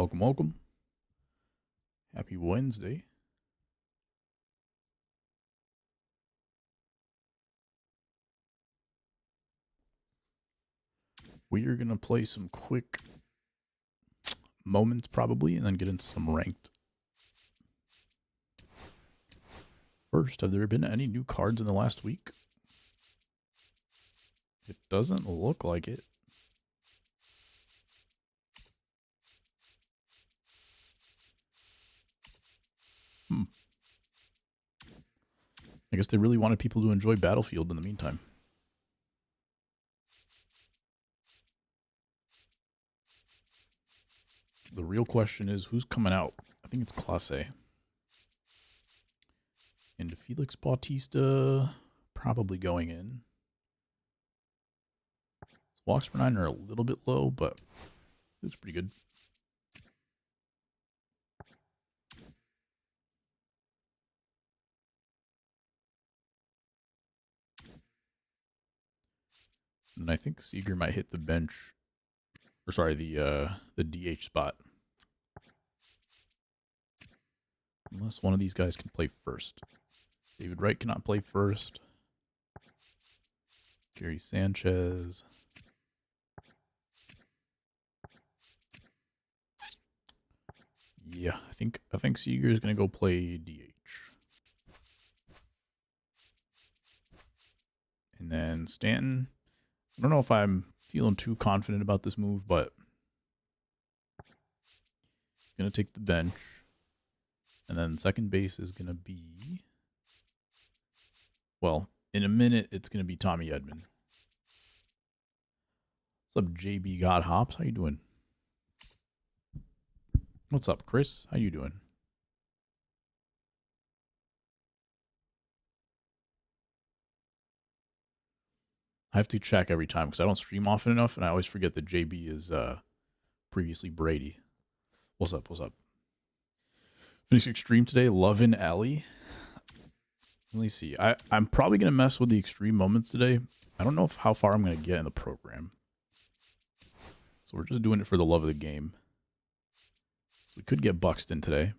Welcome, welcome. Happy Wednesday. We are going to play some quick moments probably and then get into some ranked. First, have there been any new cards in the last week? It doesn't look like it. I guess they really wanted people to enjoy Battlefield in the meantime. The real question is, who's coming out? I think it's Class A. And Felix Bautista probably going in. Walks per 9 are a little bit low, but it's pretty good. And I think Seager might hit the bench, or sorry, the DH spot. Unless one of these guys can play first. David Wright cannot play first. Gary Sanchez. Yeah, I think Seager is gonna go play DH. And then Stanton. I don't know if I'm feeling too confident about this move, but he's gonna take the bench. And then second base is gonna be, well, in a minute it's gonna be Tommy Edman. What's up, JB God Hops? How you doing? What's up, Chris? How you doing? I have to check every time because I don't stream often enough, and I always forget that JB is previously Brady. What's up? What's up? Finished Extreme today. Lovin' Ellie. Let me see. I'm probably going to mess with the extreme moments today. I don't know how far I'm going to get in the program. So we're just doing it for the love of the game. We could get Buxton today.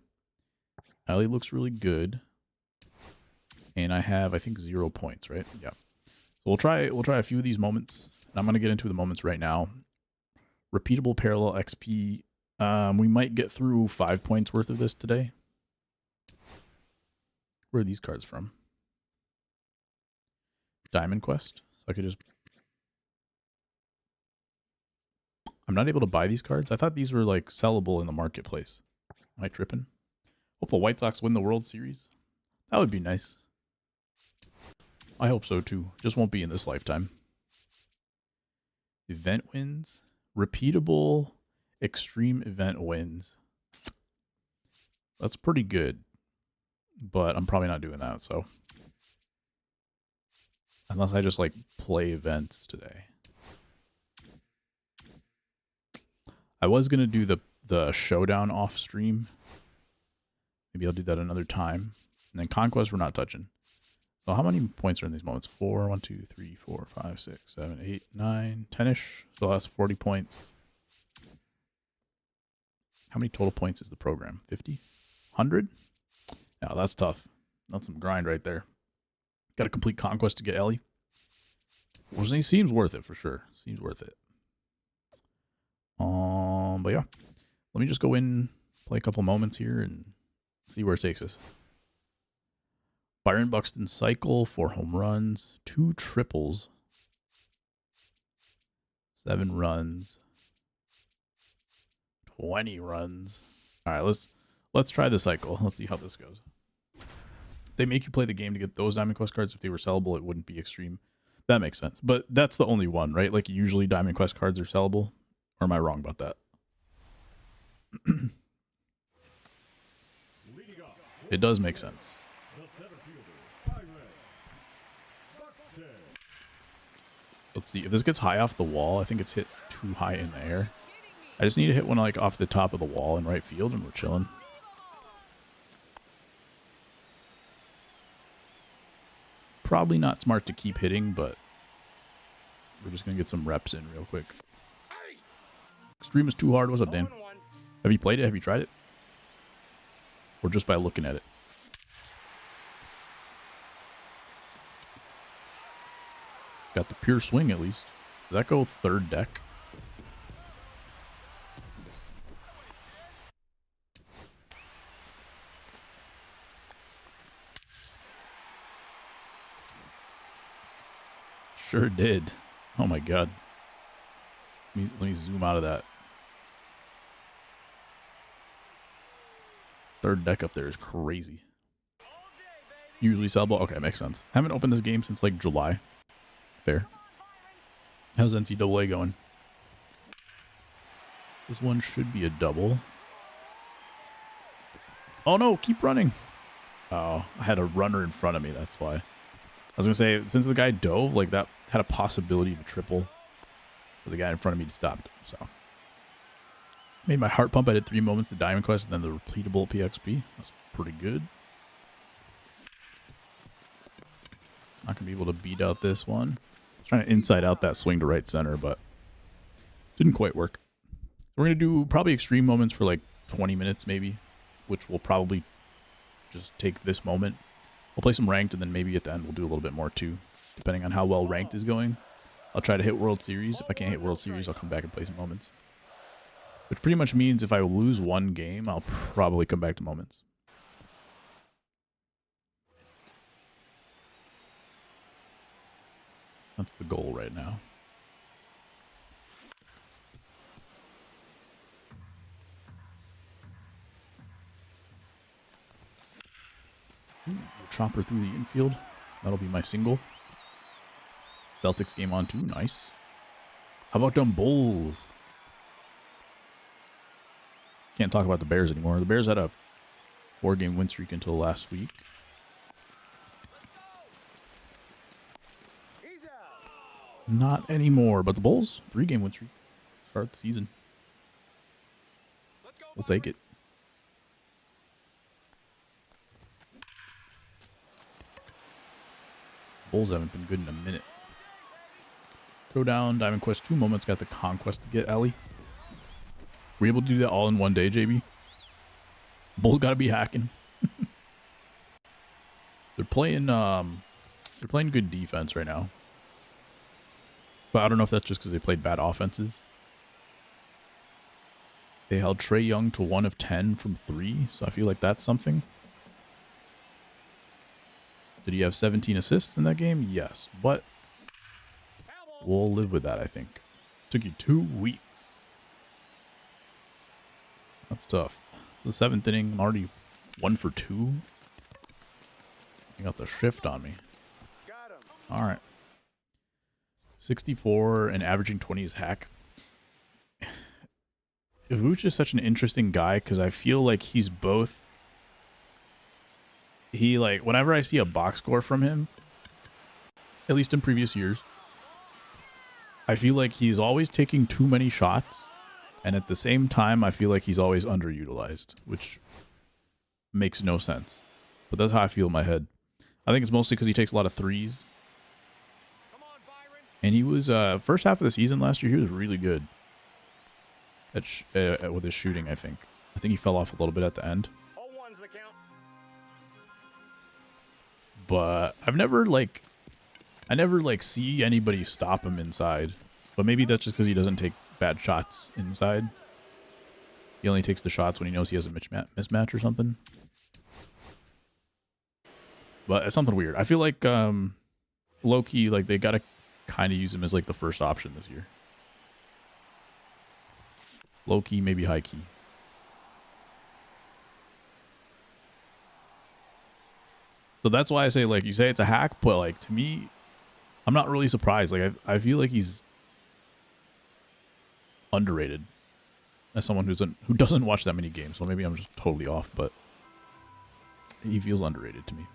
Ellie looks really good. And I have, I think, 0 points, right? Yeah. So we'll try a few of these moments. And I'm going to get into the moments right now. Repeatable parallel XP. We might get through 5 points worth of this today. Where are these cards from? Diamond Quest. So I could just... I'm not able to buy these cards. I thought these were like sellable in the marketplace. Am I tripping? Hope the White Sox win the World Series. That would be nice. I hope so too. Just won't be in this lifetime. Event wins. Repeatable extreme event wins. That's pretty good. But I'm probably not doing that, so. Unless I just like play events today. I was going to do the showdown off stream. Maybe I'll do that another time. And then Conquest we're not touching. So how many points are in these moments? 4, 1, 2, 3, 4, 5, 6, 7, 8, 9, 10-ish. So that's 40 points. How many total points is the program? 50? 100? Yeah, that's tough. That's some grind right there. Got to complete Conquest to get Ellie. Well, it seems worth it for sure. Seems worth it. But yeah, let me just go in, play a couple moments here, and see where it takes us. Byron Buxton cycle, 4 home runs, 2 triples, 7 runs, 20 runs. All right, let's try the cycle. Let's see how this goes. They make you play the game to get those Diamond Quest cards. If they were sellable, it wouldn't be extreme. That makes sense. But that's the only one, right? Like usually Diamond Quest cards are sellable. Or am I wrong about that? It does make sense. Let's see. If this gets high off the wall, I think it's hit too high in the air. I just need to hit one like off the top of the wall in right field, and we're chilling. Probably not smart to keep hitting, but we're just going to get some reps in real quick. Extreme is too hard. What's up, Dan? Have you played it? Have you tried it? Or just by looking at it? It's got the pure swing at least. Does that go third deck? Sure did. Oh my god. Let me zoom out of that. Third deck up there is crazy. Usually sellable. Okay, makes sense. Haven't opened this game since like July. Fair. How's NCAA going? This one should be a double. Oh no, keep running. Oh, I had a runner in front of me, that's why. I was going to say, since the guy dove, like that had a possibility of a triple. But the guy in front of me stopped, so. Made my heart pump. I did 3 moments to Diamond Quest and then the repeatable PXP. That's pretty good. Not going to be able to beat out this one. Trying to inside out that swing to right center, but didn't quite work. We're going to do probably extreme moments for like 20 minutes maybe, which will probably just take this moment. We'll play some ranked, and then maybe at the end we'll do a little bit more too, depending on how well ranked is going. I'll try to hit World Series. If I can't hit World Series, I'll come back and play some moments. Which pretty much means if I lose one game, I'll probably come back to moments. That's the goal right now. Ooh, chopper through the infield. That'll be my single. Celtics game on too. Nice. How about them Bulls? Can't talk about the Bears anymore. The Bears had a 4-game win streak until last week. Not anymore, but the Bulls, 3-game win streak. Start the season. We'll take it. Bulls haven't been good in a minute. Throwdown, Diamond Quest 2 moments. Got the Conquest to get Ellie. Were you able to do that all in one day, JB? Bulls gotta be hacking. They're playing good defense right now. But I don't know if that's just because they played bad offenses. They held Trae Young to 1 of 10 from 3, so I feel like that's something. Did he have 17 assists in that game? Yes, but we'll live with that, I think. Took you 2 weeks. That's tough. It's the 7th inning. I'm already 1 for 2. I got the shift on me. All right. 64 and averaging 20 is hack. Vooch is such an interesting guy because I feel like he's both. He, like, whenever I see a box score from him, at least in previous years, I feel like he's always taking too many shots. And at the same time, I feel like he's always underutilized, which makes no sense. But that's how I feel in my head. I think it's mostly because he takes a lot of threes. And he was, first half of the season last year, he was really good at with his shooting, I think. I think he fell off a little bit at the end. But I never see anybody stop him inside. But maybe that's just because he doesn't take bad shots inside. He only takes the shots when he knows he has a mismatch or something. But it's something weird. I feel like low-key, like, they gotta kind of use him as like the first option this year. Low-key, maybe high-key. So that's why I say, like, you say it's a hack, but, like, to me, I'm not really surprised. Like, I feel like he's underrated as someone who doesn't watch that many games. So maybe I'm just totally off, but he feels underrated to me.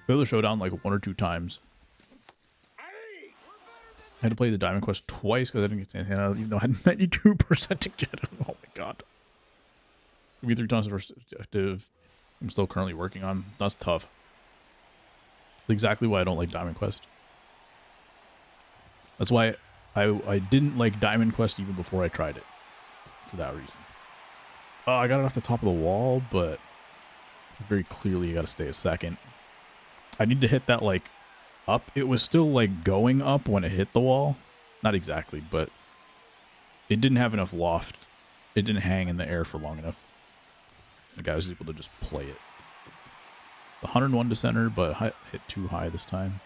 Played the Showdown like 1 or 2 times. I had to play the Diamond Quest twice because I didn't get Santana, even though I had 92% to get him. Oh my god. It's gonna be 3 times the first objective. I'm still currently working on. That's tough. That's exactly why I don't like Diamond Quest. That's why I didn't like Diamond Quest even before I tried it. for that reason. Oh, I got it off the top of the wall, but very clearly you got to stay a second. I need to hit that, like, up. It was still, like, going up when it hit the wall. Not exactly, but it didn't have enough loft. It didn't hang in the air for long enough. The guy was able to just play it. It's 101 to center, but hit too high this time.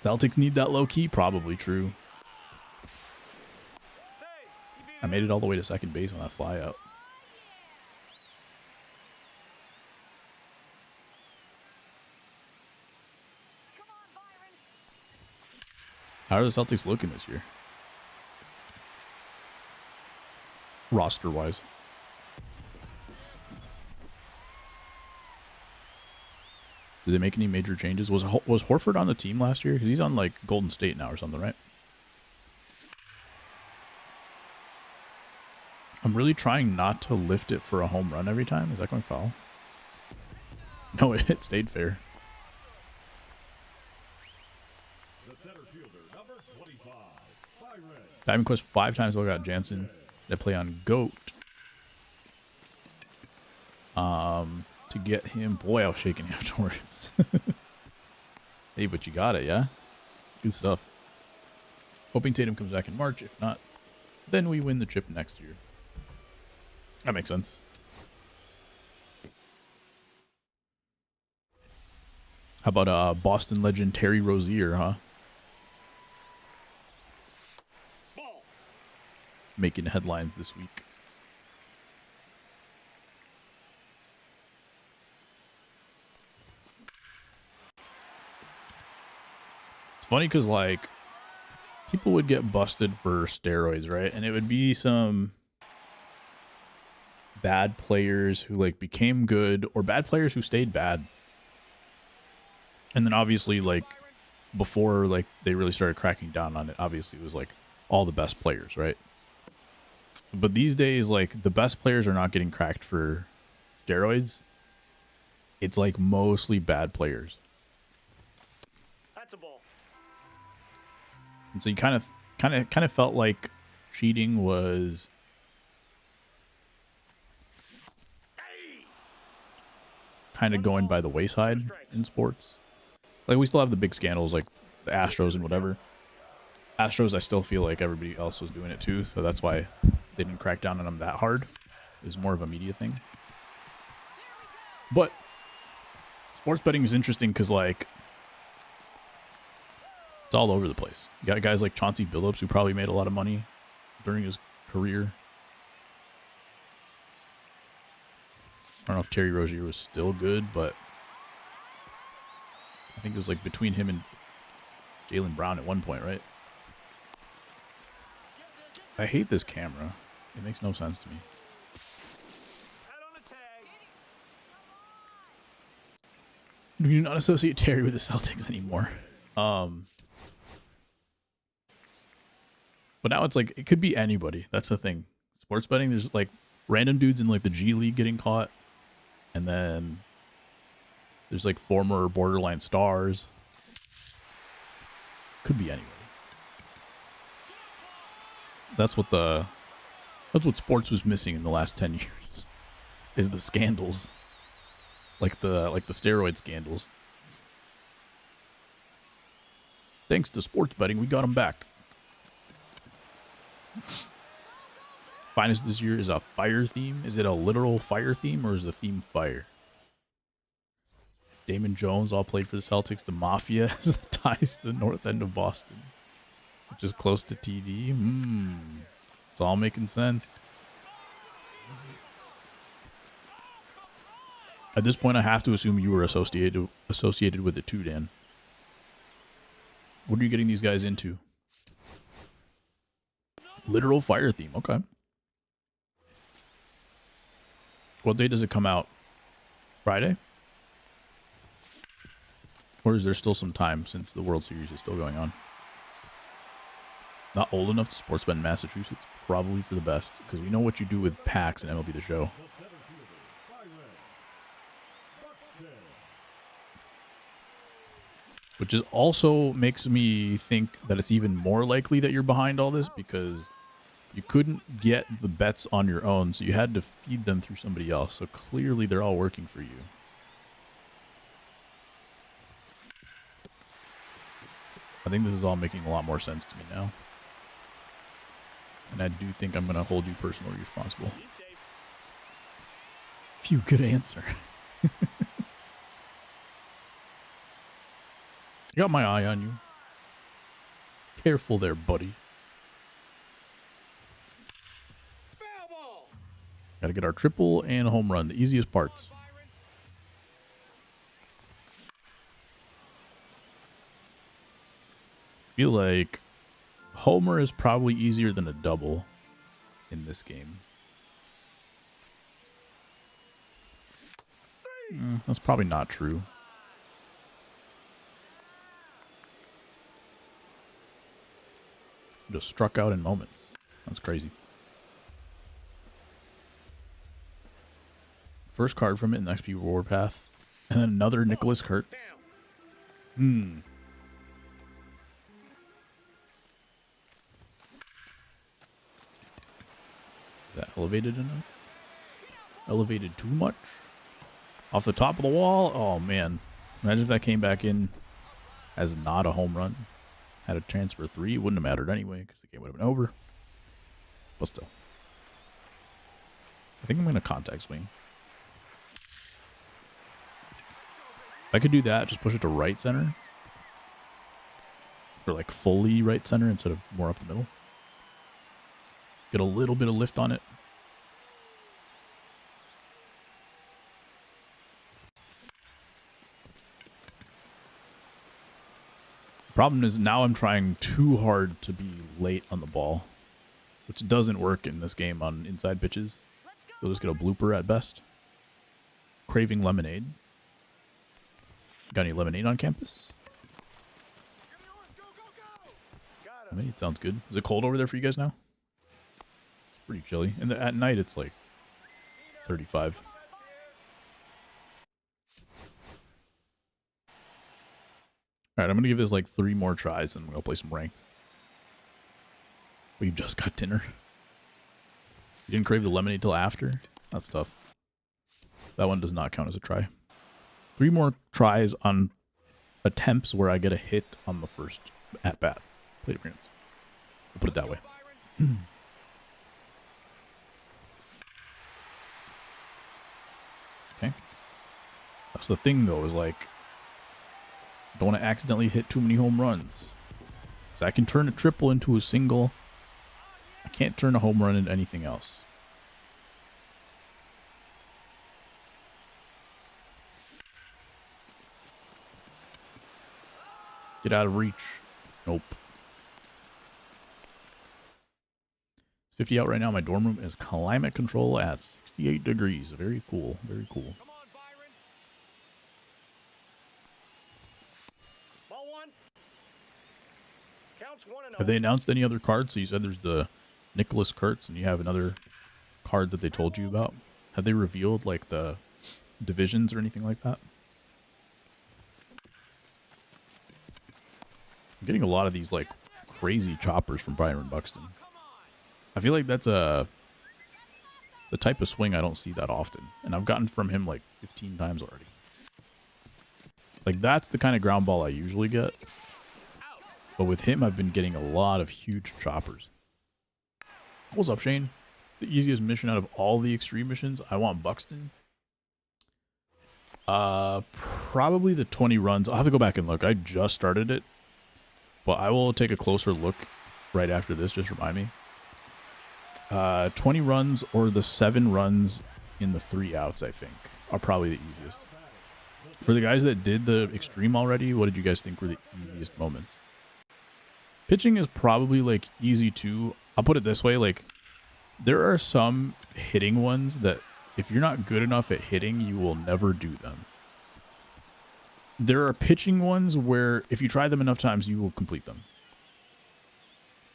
Celtics need that low key? Probably true. I made it all the way to second base on that fly out. How are the Celtics looking this year? Roster-wise. Did they make any major changes? Was Horford on the team last year? Because he's on, like, Golden State now or something, right? I'm really trying not to lift it for a home run every time. Is that going foul? No, it stayed fair. Diving Quest 5 times look out Jansen. They play on GOAT. To get him. Boy, I was shaking afterwards. Hey, but you got it, yeah? Good stuff. Hoping Tatum comes back in March. If not, then we win the chip next year. That makes sense. How about Boston legend Terry Rozier, huh? Making headlines this week. It's funny because, like, people would get busted for steroids, right? And it would be some bad players who, like, became good, or bad players who stayed bad. And then obviously, like, before, like, they really started cracking down on it, obviously it was, like, all the best players, right? But these days, like, the best players are not getting cracked for steroids. It's, like, mostly bad players. That's a ball. And so you kind of felt like cheating was kind of going by the wayside in sports. Like, we still have the big scandals, like the Astros and whatever. Astros, I still feel like everybody else was doing it too, so that's why they didn't crack down on them that hard. It was more of a media thing. But sports betting is interesting because, like, it's all over the place. You got guys like Chauncey Billups, who probably made a lot of money during his career. I don't know if Terry Rozier was still good, but I think it was like between him and Jaylen Brown at one point, right? I hate this camera. It makes no sense to me. We do not associate Terry with the Celtics anymore. But now it's like, it could be anybody. That's the thing. Sports betting, there's like random dudes in like the G League getting caught. And then there's like former borderline stars. Could be anybody. That's what sports was missing in the last 10 years. Is the scandals. Like the steroid scandals. Thanks to sports betting, we got them back. Finest this year is a fire theme. Is it a literal fire theme or is the theme fire? Damon Jones all played for the Celtics. The Mafia has the ties to the north end of Boston, which is close to TD. It's all making sense. At this point, I have to assume you were associated with it too, Dan. What are you getting these guys into? Literal fire theme. Okay. What day does it come out? Friday? Or is there still some time since the World Series is still going on? Not old enough to sports bet in Massachusetts. Probably for the best, because we know what you do with PAX and MLB The Show. Which is also makes me think that it's even more likely that you're behind all this, because You couldn't get the bets on your own, so you had to feed them through somebody else. So clearly they're all working for you. I think this is all making a lot more sense to me now. And I do think I'm going to hold you personally responsible. Phew, good answer. I got my eye on you. Careful there, buddy. Gotta get our triple and a home run, the easiest parts. I feel like homer is probably easier than a double in this game. That's probably not true. Just struck out in moments. That's crazy. First card from it in the XP reward path. And then another Nicholas Kurtz. Is that elevated enough? Elevated too much? Off the top of the wall? Oh, man. Imagine if that came back in as not a home run. Had a chance for 3. It wouldn't have mattered anyway because the game would have been over. But still. I think I'm going to contact swing. If I could do that, just push it to right center. Or like fully right center instead of more up the middle. Get a little bit of lift on it. Problem is now I'm trying too hard to be late on the ball, which doesn't work in this game on inside pitches. You'll just get a blooper at best. Craving lemonade. Got any lemonade on campus? Lemonade sounds good. Is it cold over there for you guys now? It's pretty chilly. And at night it's like 35. Alright, I'm going to give this like 3 more tries and we'll play some ranked. We just got dinner. You didn't crave the lemonade till after? That's tough. That one does not count as a try. 3 more tries on attempts where I get a hit on the first at-bat. Plate appearance. I'll put it that way. Okay. That's the thing, though, is like, don't want to accidentally hit too many home runs. So I can turn a triple into a single. I can't turn a home run into anything else. Get out of reach. Nope. It's 50 out right now. My dorm room is climate control at 68 degrees. Very cool. Very cool. Have they announced any other cards? So you said there's the Nicholas Kurtz and you have another card that they told you about. Have they revealed like the divisions or anything like that? I'm getting a lot of these like crazy choppers from Byron Buxton. I feel like that's the type of swing I don't see that often. And I've gotten from him like 15 times already. Like that's the kind of ground ball I usually get. But with him, I've been getting a lot of huge choppers. What's up, Shane? It's the easiest mission out of all the extreme missions. I want Buxton. Probably the 20 runs. I'll have to go back and look. I just started it. But I will take a closer look right after this. Just remind me. 20 runs or the 7 runs in the 3 outs, I think, are probably the easiest. For the guys that did the extreme already, what did you guys think were the easiest moments? Pitching is probably like easy too. I'll put it this way, like there are some hitting ones that if you're not good enough at hitting, you will never do them. There are pitching ones where if you try them enough times, you will complete them.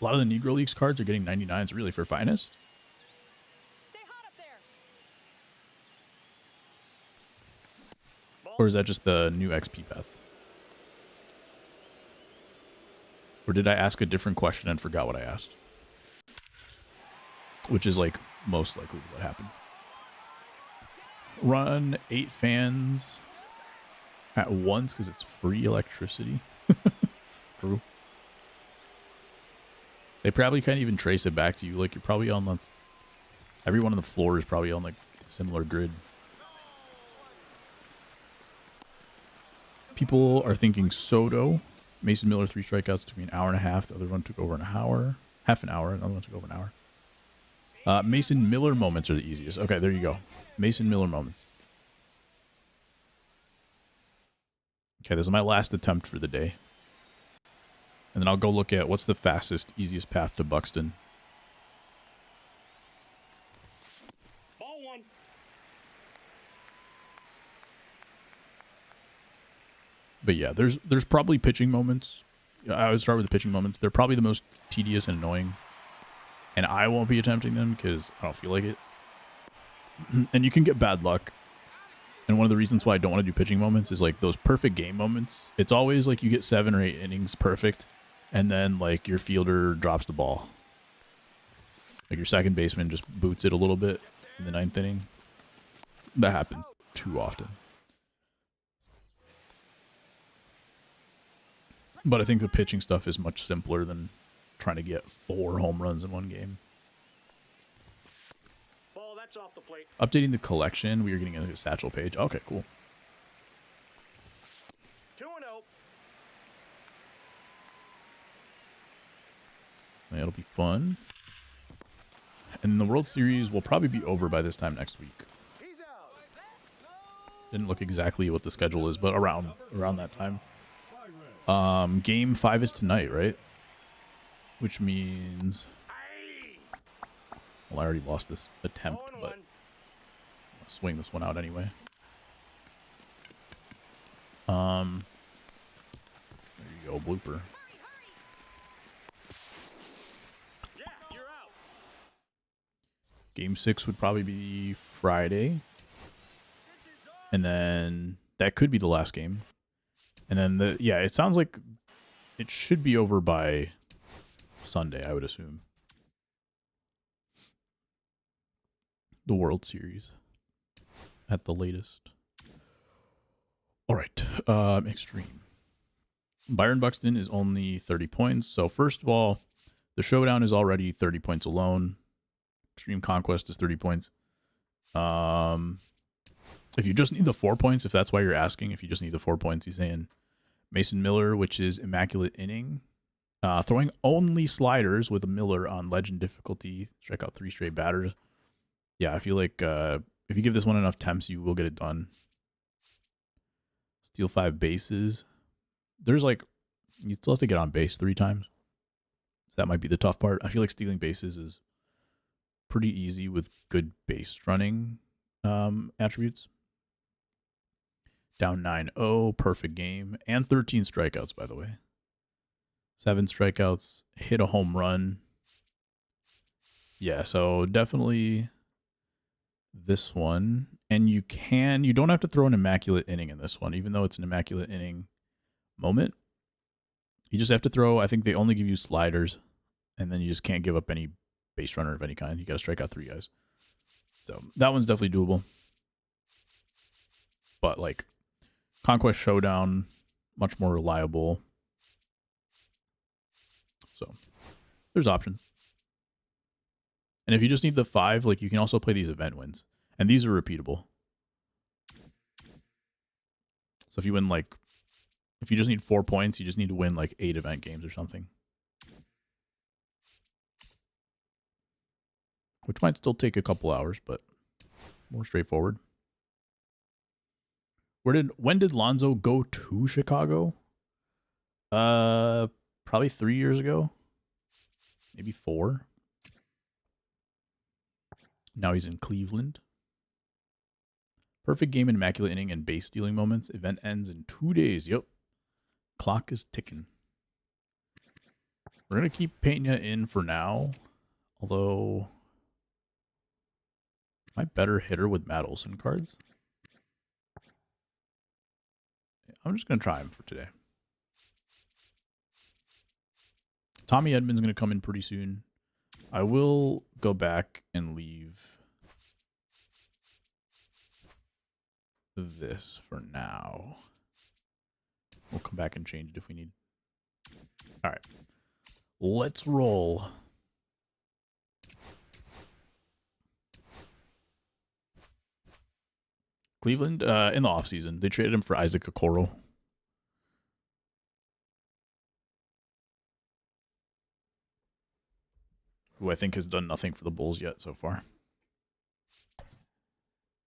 A lot of the Negro Leagues cards are getting 99s really for finest. Stay hot up there. Or is that just the new XP path? Or did I ask a different question and forgot what I asked? which is like most likely what happened. Run 8 fans at once because it's free electricity. True. They probably can't even trace it back to you. Like, you're probably on the... Everyone on the floor is probably on, like, a similar grid. People are thinking Soto. Mason Miller, 3 strikeouts, took me an hour and a half. The other one took over an hour. Half an hour. Another one took over an hour. Mason Miller moments are the easiest. Okay, there you go. Mason Miller moments. Okay, this is my last attempt for the day. And then I'll go look at what's the fastest, easiest path to Buxton. Ball 1. But yeah, there's probably pitching moments. I would start with the pitching moments. They're probably the most tedious and annoying. And I won't be attempting them because I don't feel like it. And you can get bad luck. And one of the reasons why I don't want to do pitching moments is like those perfect game moments. It's always like you get 7 or 8 innings perfect. And then, like, your fielder drops the ball. Like, your second baseman just boots it a little bit in the 9th inning. That happened too often. But I think the pitching stuff is much simpler than trying to get 4 home runs in one game. Ball, that's off the plate. Updating the collection. We are getting a satchel page. Okay, cool. 2-0. It'll be fun. And the World Series will probably be over by this time next week. He's out. Didn't look exactly what the schedule is, but around that time. Game 5 is tonight, right? Which means... Well, I already lost this attempt, but I'll swing this one out anyway. There you go, blooper. Game 6 would probably be Friday. And then that could be the last game. And then, yeah, it sounds like it should be over by Sunday, I would assume. The World Series at the latest. All right, Extreme. Byron Buxton is only 30 points. So first of all, the Showdown is already 30 points alone. Extreme Conquest is 30 points. If you just need the 4 points, if that's why you're asking, if you just need the 4 points, he's saying Mason Miller, which is Immaculate Inning. Throwing only sliders with a Miller on Legend difficulty. Strike out 3 straight batters. Yeah, I feel like if you give this one enough attempts, you will get it done. Steal 5 bases. There's like, you still have to get on base 3 times. So that might be the tough part. I feel like stealing bases is pretty easy with good base running attributes. Down 9-0, perfect game, and 13 strikeouts, by the way. 7 strikeouts, hit a home run. Yeah, so definitely this one. And you don't have to throw an immaculate inning in this one, even though it's an immaculate inning moment. You just have to throw, I think they only give you sliders, and then you just can't give up any base runner of any kind. You got to strike out 3 guys. So that one's definitely doable. But like Conquest Showdown, much more reliable. So there's options. And if you just need the 5, like you can also play these event wins. And these are repeatable. So if you win like, if you just need 4 points, you just need to win like 8 event games or something. Which might still take a couple hours, but more straightforward. When did Lonzo go to Chicago? Probably 3 years ago. Maybe 4. Now he's in Cleveland. Perfect game in immaculate inning and base stealing moments. Event ends in 2 days. Yep. Clock is ticking. We're going to keep Pena in for now. Although, am I better hitter with Matt Olson cards? I'm just going to try him for today. Tommy Edman's going to come in pretty soon. I will go back and leave this for now. We'll come back and change it if we need. All right. Let's roll. Cleveland, in the offseason, they traded him for Isaac Okoro. Who I think has done nothing for the Bulls yet so far.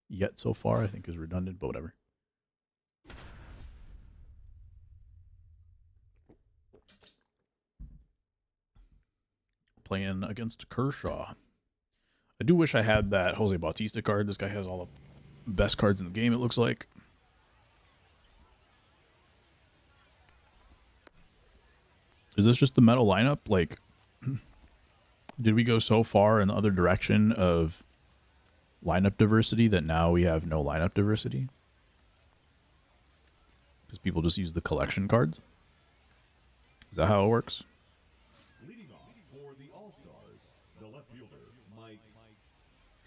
Yet so far, I think is redundant, but whatever. Playing against Kershaw. I do wish I had that Jose Bautista card. This guy has all the best cards in the game, it looks like. Is this just the metal lineup? Like, did we go so far in the other direction of lineup diversity that now we have no lineup diversity? Because people just use the collection cards? Is that how it works? Leading off for the All-Stars, the left fielder, Mike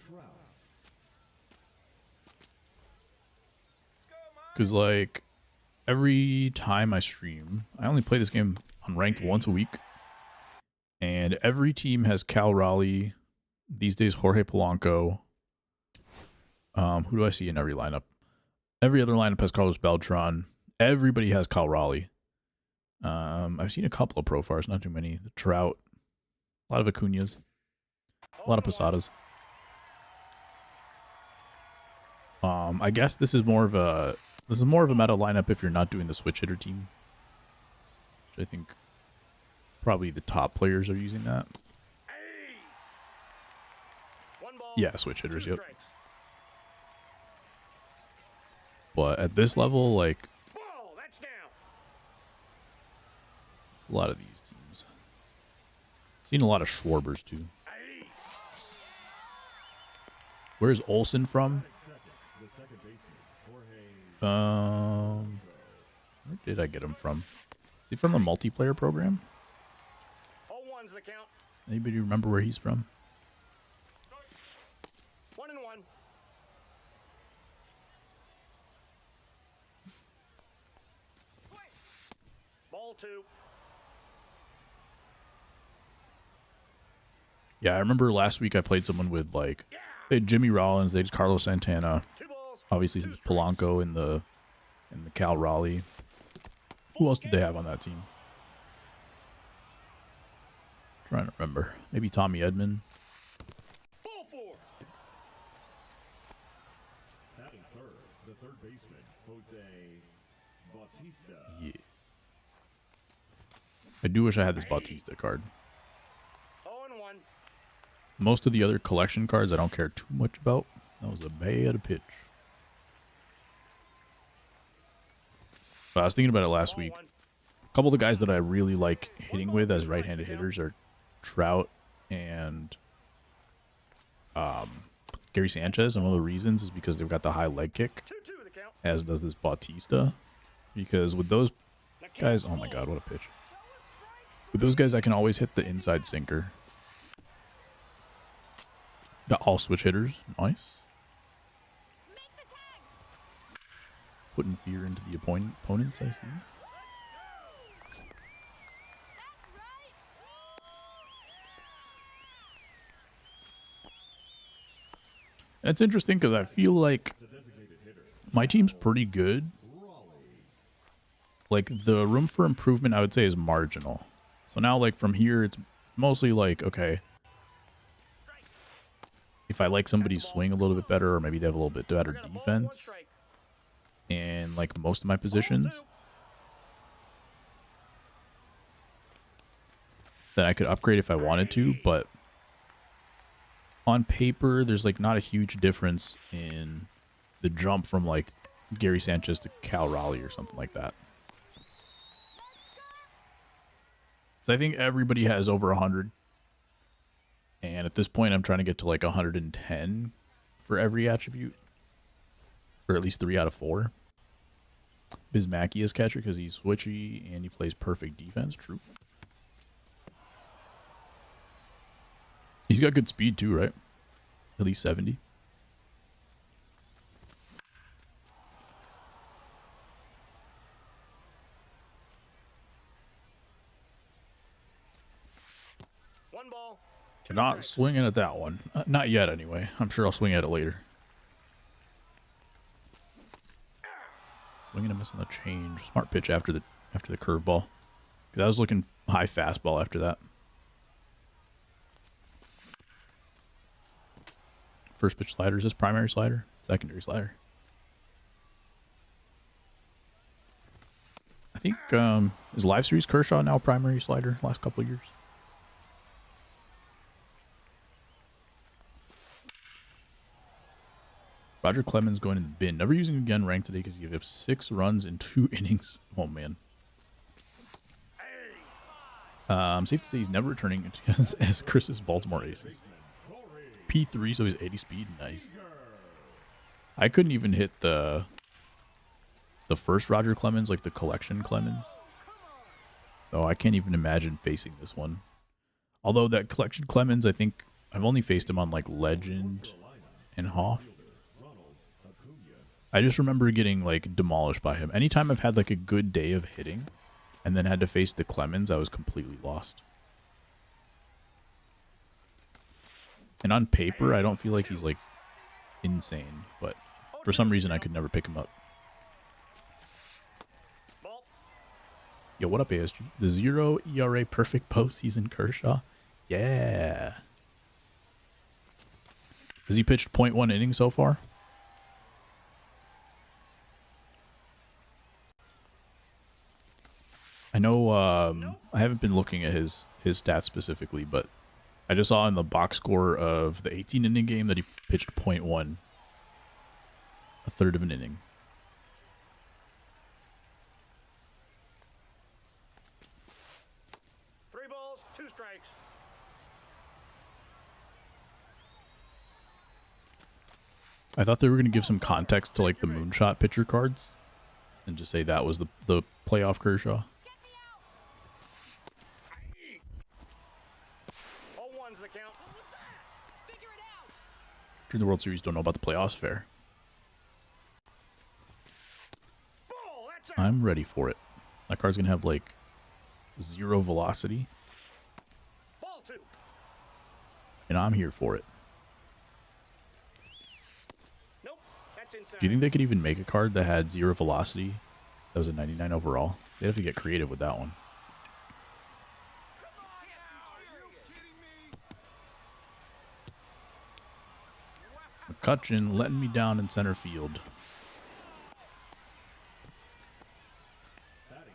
Trout. Because, like, every time I stream, I only play this game unranked once a week. And every team has Cal Raleigh. These days, Jorge Polanco. Who do I see in every lineup? Every other lineup has Carlos Beltran. Everybody has Cal Raleigh. I've seen a couple of Profars, not too many. The Trout. A lot of Acuñas. A lot of Posadas. I guess this is more of a meta lineup if you're not doing the switch hitter team. Which I think probably the top players are using that. Hey! One ball, Yeah, switch hitters, two yep. strikes. But at this level, like, Ball, that's down. it's a lot of these teams. Seen a lot of Schwarbers too. Hey! Where's Olsen from? The second baseman, Jorge. Where did I get him from? Is he from the multiplayer program? 0-1's the count. Anybody remember where he's from? 1-1. Ball 2. Yeah, I remember last week I played someone with, like, Yeah! they had Jimmy Rollins, they had Carlos Santana, 2 balls. obviously two strikes. Polanco and the Cal Raleigh. Who else did they have on that team? Trying to remember. Maybe Tommy Edman. Ball 4. Batting third, the third baseman, Jose Bautista. Yes. I do wish I had this Bautista card. 0-1. Most of the other collection cards I don't care too much about. That was a bad pitch. But I was thinking about it last week. A couple of the guys that I really like hitting with as right-handed hitters are Trout and Gary Sanchez. And one of the reasons is because they've got the high leg kick, 2-2 the count. as does this Bautista. Because with those The count guys, is oh my ball. god, what a pitch. With those guys, I can always hit the inside sinker. The all switch hitters. Nice. Putting fear into the opponents, I see. And it's interesting because I feel like my team's pretty good. Like, the room for improvement, I would say, is marginal. So now, like, from here, it's mostly like, okay, if I like somebody's swing a little bit better, or maybe they have a little bit better We got a ball, 1 defense, strike. and, like, most of my Ball positions, 2. then I could upgrade if I wanted to, but on paper, there's, like, not a huge difference in the jump from, like, Gary Sanchez to Cal Raleigh or something like that. So I think everybody has over 100. And at this point, I'm trying to get to like 110 for every attribute. Or at least 3 out of 4. Bismacki is catcher because he's switchy and he plays perfect defense. True. He's got good speed too, right? At least 70. One ball. We're not swinging at that one. Not yet, anyway. I'm sure I'll swing at it later. Swinging and missing the change. Smart pitch after the curveball. Because I was looking high fastball after that. First pitch slider. Is this primary slider? Secondary slider. I think, is Live Series Kershaw now primary slider last couple of years? Roger Clemens going in the bin. Never using again ranked today because he gave up 6 runs in 2 innings. Oh, man. Safe to say he's never returning as Chris's Baltimore Aces. P3, so he's 80 speed. Nice. I couldn't even hit the first Roger Clemens, like the collection Clemens. So I can't even imagine facing this one. Although that collection Clemens, I think I've only faced him on like Legend and Hoff. I just remember getting like demolished by him. Anytime I've had like a good day of hitting and then had to face the Clemens, I was completely lost. And on paper, I don't feel like he's like insane, but for some reason I could never pick him up. Yo, what up, ASG? The 0 ERA perfect postseason Kershaw? Yeah. Has he pitched 0.1 innings so far? I know I haven't been looking at his stats specifically, but I just saw in the box score of the 18 inning game that he pitched 0.1, a third of an inning. Three balls, 2 strikes. I thought they were going to give some context to like the moonshot pitcher cards and just say that was the playoff Kershaw. 0-1's the count. During the World Series, don't know about the playoffs. Fair. Ball, that's it. I'm ready for it. That card's going to have like 0 velocity, Ball 2. and I'm here for it. Nope, that's inside. Do you think they could even make a card that had 0 velocity that was a 99 overall? They'd have to get creative with that one. McCutcheon letting me down in center field.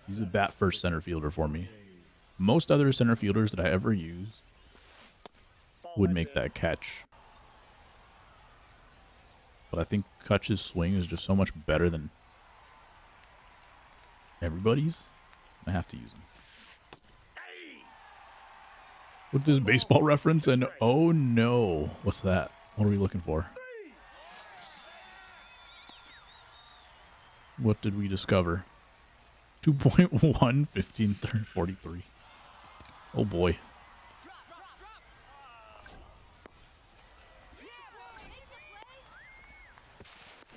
He's a bat first center fielder for me. Most other center fielders that I ever use would make that catch. But I think Kutch's swing is just so much better than everybody's. I have to use him. With this baseball reference, and oh no. What's that? What are we looking for? What did we discover? 2.1, 15, 30, 43. Oh boy.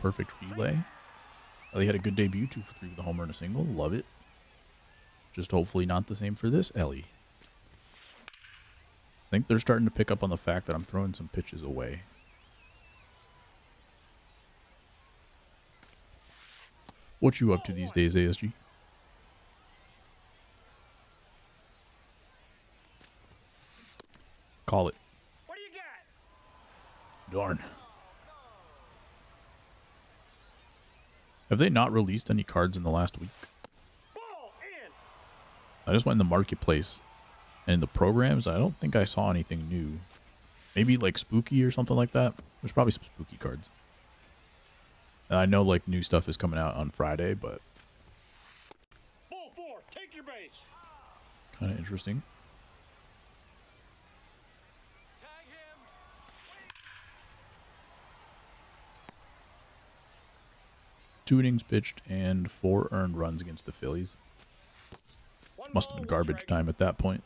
Perfect relay. Ellie had a good debut, 2 for 3 with a homer and a single. Love it. Just hopefully not the same for this Ellie. I think they're starting to pick up on the fact that I'm throwing some pitches away. What you up to these days, ASG? Call it. What do you got? Darn. Have they not released any cards in the last week? Ball in. I just went in the marketplace. And in the programs, I don't think I saw anything new. Maybe like spooky or something like that. There's probably some spooky cards. And I know like new stuff is coming out on Friday, but Ball 4, take your base. kind of interesting. Tag him. 2 innings pitched and 4 earned runs against the Phillies. One Must have ball, been one garbage strike. time at that point.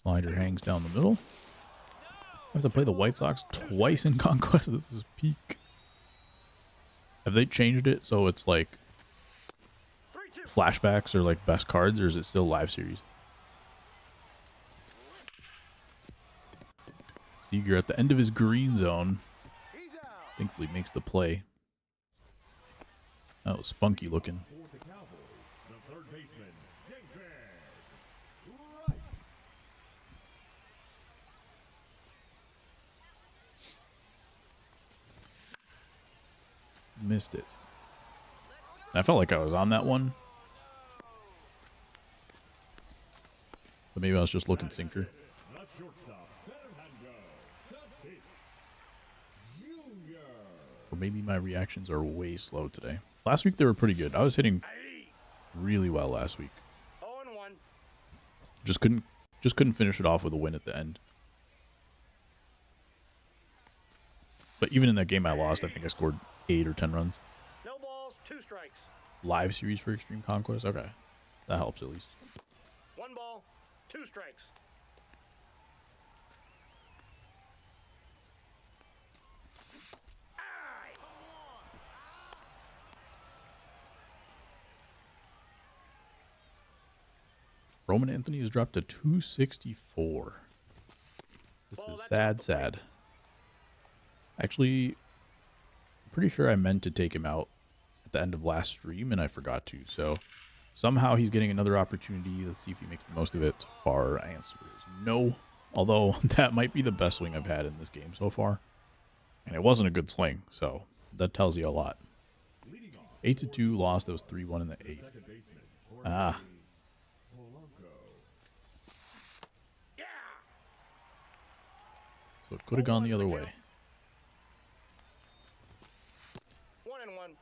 Slider hangs down the middle. I have to play the White Sox twice in Conquest. This is peak. Have they changed it so it's like 3-2. flashbacks or like best cards, or is it still live series? Seager at the end of his green zone. He's out. Thankfully makes the play. That was funky looking. For the Cowboys, the third baseman, David Wright. Missed it. And I felt like I was on that one. But maybe I was just looking sinker. The shortstop, Fernando Tatis Jr. Or maybe my reactions are way slow today. Last week they were pretty good. I was hitting really well last week. 0-1. Just couldn't finish it off with a win at the end. But even in that game I lost, I think I scored 8 or 10 runs. No balls, 2 strikes. Live series for Extreme Conquest? Okay. That helps at least. 1 ball, 2 strikes. Aye. Roman Anthony has dropped to 264. This Well, is that's sad, off the plate. sad. Actually, I'm pretty sure I meant to take him out at the end of last stream, and I forgot to. So somehow he's getting another opportunity. Let's see if he makes the most of it. So far, answer is no. Although that might be the best swing I've had in this game so far. And it wasn't a good swing, so that tells you a lot. Leading off, 8-2 loss. That was 3-1 in the 8th. second baseman, Ah. Polanco. Yeah. So it could have gone the other way. 1-1.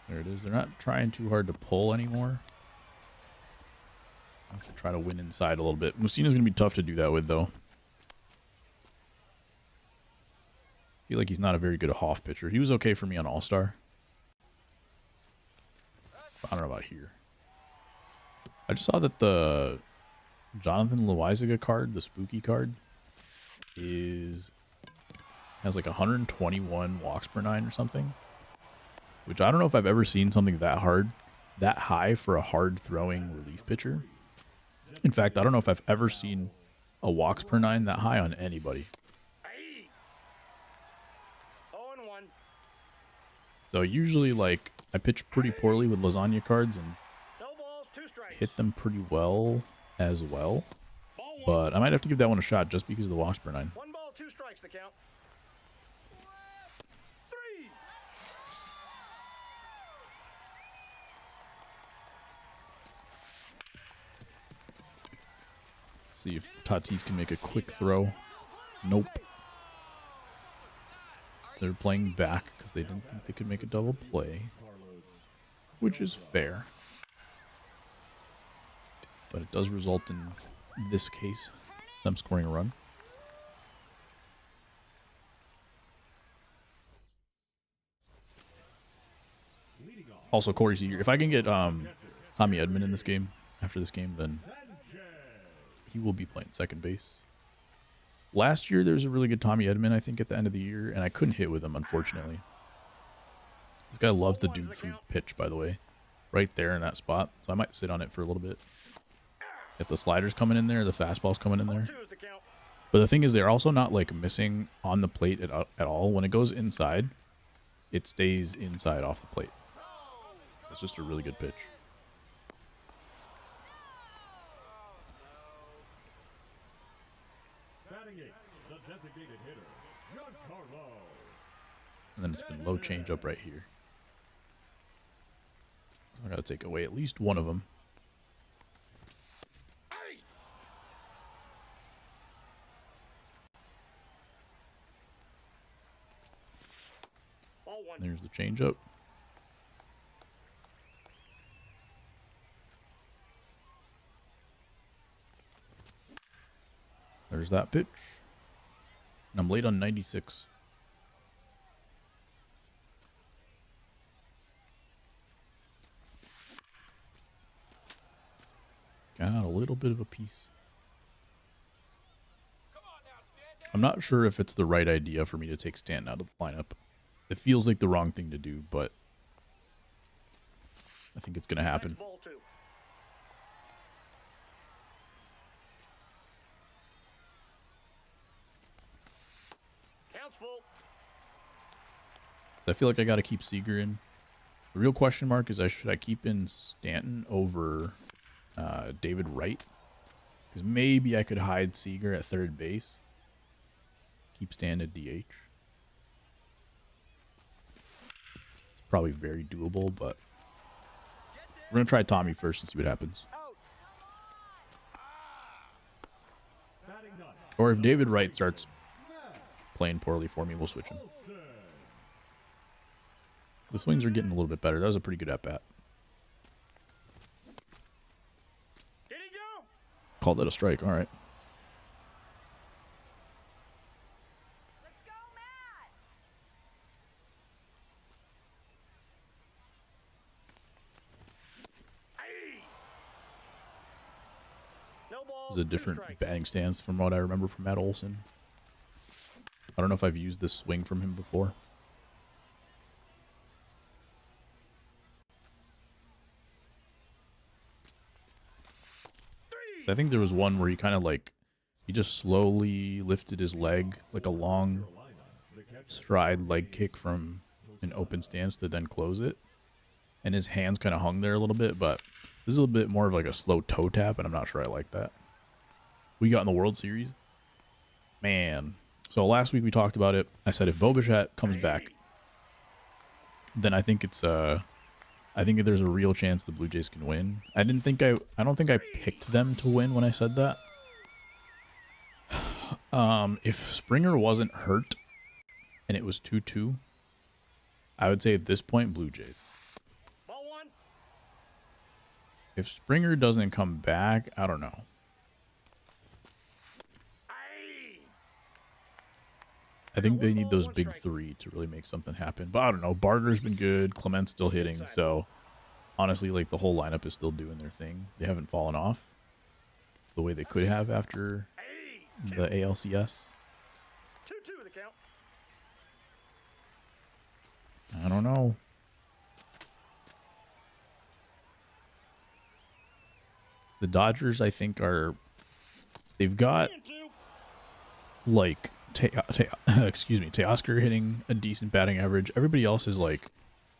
There it is. They're not trying too hard to pull anymore. I have to try to win inside a little bit. Musina's going to be tough to do that with, though. I feel like he's not a very good Hoff pitcher. He was okay for me on All-Star. I don't know about here. I just saw that the Jonathan Loizaga card, the spooky card, has like 121 walks per 9 or something. Which I don't know if I've ever seen something that high for a hard throwing relief pitcher. In fact, I don't know if I've ever seen a walks per 9 that high on anybody. Aye. 0-1. So usually, like, I pitch pretty poorly with lasagna cards and No balls, 2 strikes. hit them pretty well as well. Ball 1. But I might have to give that one a shot just because of the walks per 9. 1 ball, 2 strikes. The count. 3. Let's see if Tatis can make a quick throw. Nope. They're playing back because they didn't think they could make a double play, which is fair. But it does result in this case them scoring a run. Leading off, Also, Corey Seager. If I can get Tommy Edman in this game, after this game, then Sanchez. he will be playing second base. Last year, there was a really good Tommy Edman, I think, at the end of the year, and I couldn't hit with him, unfortunately. This guy loves the dude food pitch, by the way. Right there in that spot. So I might sit on it for a little bit. If the slider's coming in there, the fastball's coming in there. 2 is the count. But the thing is, they're also not, like, missing on the plate at all. When it goes inside, it stays inside off the plate. It's just a really good pitch. Batting 8, the designated hitter, Giancarlo. And then it's been low changeup right here. I gotta take away at least one of them. Aye. Ball 1. There's the changeup. There's that pitch. And I'm late on 96. Got a little bit of a piece. I'm not sure if it's the right idea for me to take Stanton out of the lineup. It feels like the wrong thing to do, but I think it's going to happen. Next ball 2. Counts full. I feel like I got to keep Seager in. The real question mark is should I keep in Stanton over David Wright? Because maybe I could hide Seager at third base. Keep Stanton at DH. It's probably very doable, but we're going to try Tommy first and see what happens. Or if David Wright starts playing poorly for me, we'll switch him. The swings are getting a little bit better. That was a pretty good at-bat. Did he go? Called that a strike. All right. Let's go, Matt! No balls. This is a 2 different strikes. batting stance from what I remember from Matt Olson. I don't know if I've used this swing from him before. So I think there was one where he kind of like, he just slowly lifted his leg, like a long stride leg kick from an open stance to then close it. And his hands kind of hung there a little bit, but this is a little bit more of like a slow toe tap, and I'm not sure I like that. We got in the World Series. Man. So last week we talked about it. I said if Bo Bichette comes back, then I think it's I think there's a real chance the Blue Jays can win. I don't think I picked them to win when I said that. If Springer wasn't hurt and it was 2-2, I would say at this point Blue Jays. Ball 1. If Springer doesn't come back, I don't know. I think they need those big three to really make something happen. But I don't know. Barter's been good. Clement's still hitting. So honestly, like the whole lineup is still doing their thing. They haven't fallen off the way they could have after the ALCS. 2-2 the count. I don't know. The Dodgers, I think, they've got 3-2. like Teoscar hitting a decent batting average. Everybody else is like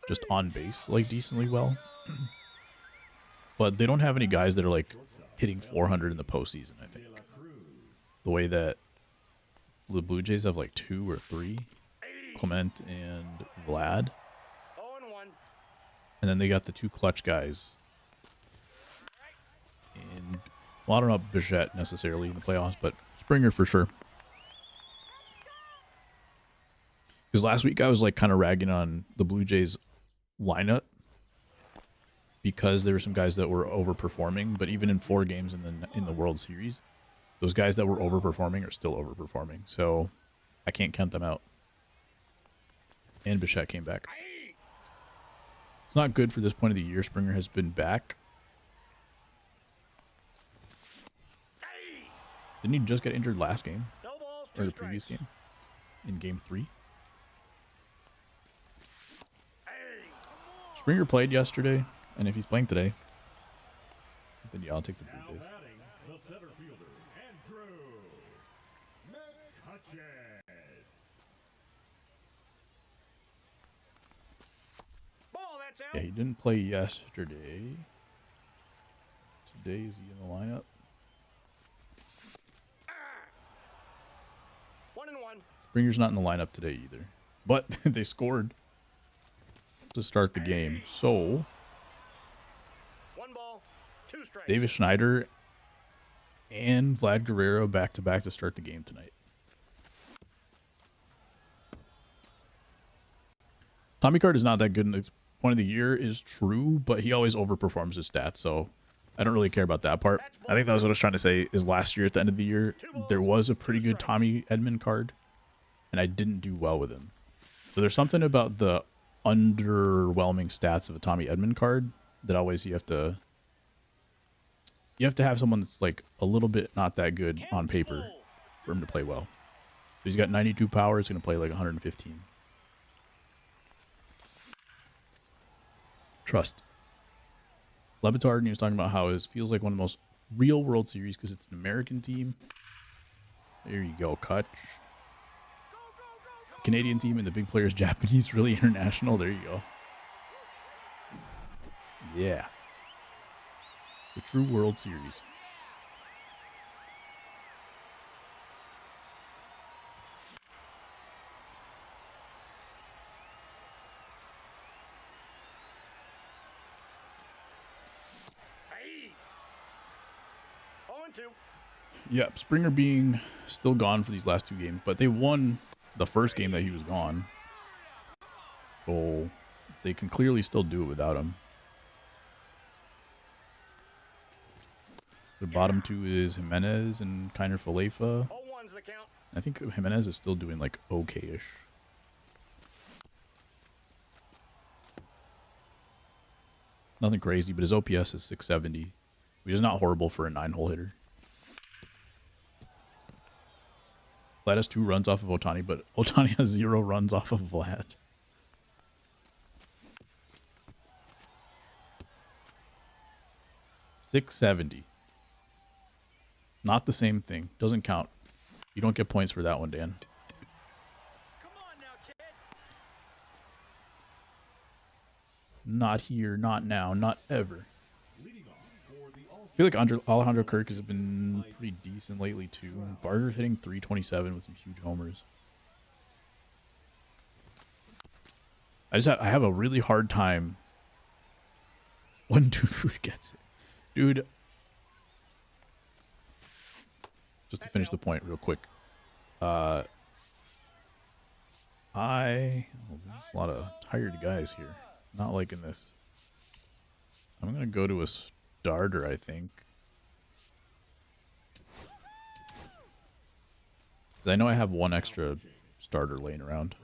just on base like decently well. But they don't have any guys that are like hitting 400 in the postseason, I think. The way that the Blue Jays have like 2 or 3, Clement and Vlad. 0-1. And then they got the 2 clutch guys. And, well, I don't know about Bichette necessarily in the playoffs, but Springer for sure. Because last week I was like kind of ragging on the Blue Jays lineup because there were some guys that were overperforming, but even in 4 games in the World Series, those guys that were overperforming are still overperforming. So I can't count them out. And Bichette came back. It's not good for this point of the year. Springer has been back. Didn't he just get injured last game? No balls. Or 2 the previous strikes. game? In game 3? Springer played yesterday, and if he's playing today, then yeah, I'll take the Blue Now Jays. batting, the center fielder, Andrew McCutcheon. Ball, that's out. Yeah, he didn't play yesterday. Today, is he in the lineup? 1-1. Springer's not in the lineup today either. But they scored to start the game. So, 1 ball. 2 strikes. Davis Schneider and Vlad Guerrero back-to-back to start the game tonight. Tommy Card is not that good in the point of the year is true, but he always overperforms his stats, so I don't really care about that part. I think that was what I was trying to say is last year at the end of the year, there was a pretty good Tommy Edman card, and I didn't do well with him. So there's something about the underwhelming stats of a Tommy Edman card that always you have to you have to have someone that's like a little bit not that good on paper for him to play well. So he's got 92 power. He's going to play like 115. Trust. Levitard, and he was talking about how it feels like one of the most real World Series because it's an American team. There you go, Kutch. Canadian team and the big players Japanese, really international. There you go. Yeah. The true World Series. Aye. 0-2. Yep, Springer being still gone for these last two games, but they won the first game that he was gone. So they can clearly still do it without him. The bottom two is Jimenez and Kiner Falefa. 0-1's the count. I think Jimenez is still doing like okay-ish. Nothing crazy, but his OPS is 670, which is not horrible for a 9-hole hitter. Vlad has 2 runs off of Otani, but Otani has 0 runs off of Vlad. .670. Not the same thing. Doesn't count. You don't get points for that one, Dan. Come on now, kid. Not here, not now, not ever. I feel like Alejandro Kirk has been pretty decent lately, too. Barter's hitting 327 with some huge homers. I have a really hard time when Dude gets it. Dude. Just to finish the point real quick. There's a lot of tired guys here. Not liking this. I'm going to go to a starter, I think. 'Cause I know I have one extra starter laying around.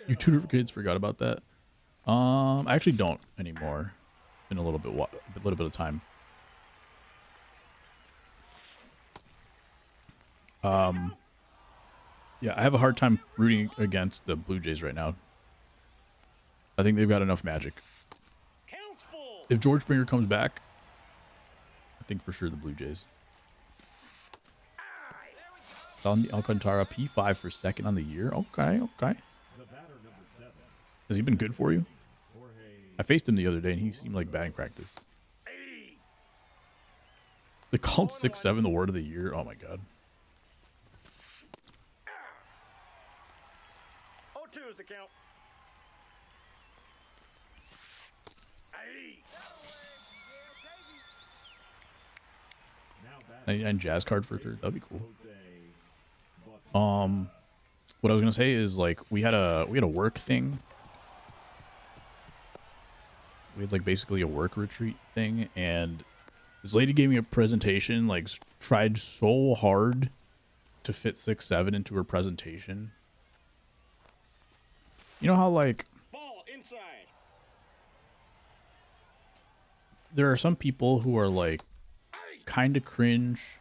You tutor kids forgot about that? I actually don't anymore. It's been a little bit of time. Yeah, I have a hard time rooting against the Blue Jays right now. I think they've got enough magic. Count's full. If George Springer comes back, I think for sure the Blue Jays. Alcantara P5 for second on the year. Okay. Has he been good for you? I faced him the other day and he seemed like batting practice. Aye. They called 6-7 the word of the year. Oh my god. 0-2 is the count. Aye. 99 Jazz card for third. That'd be cool. What I was gonna say is like we had a work thing. We had like basically a work retreat thing, and this lady gave me a presentation. Like tried so hard to fit 6-7 into her presentation. You know how like Ball inside. there are some people who are like kind of cringe,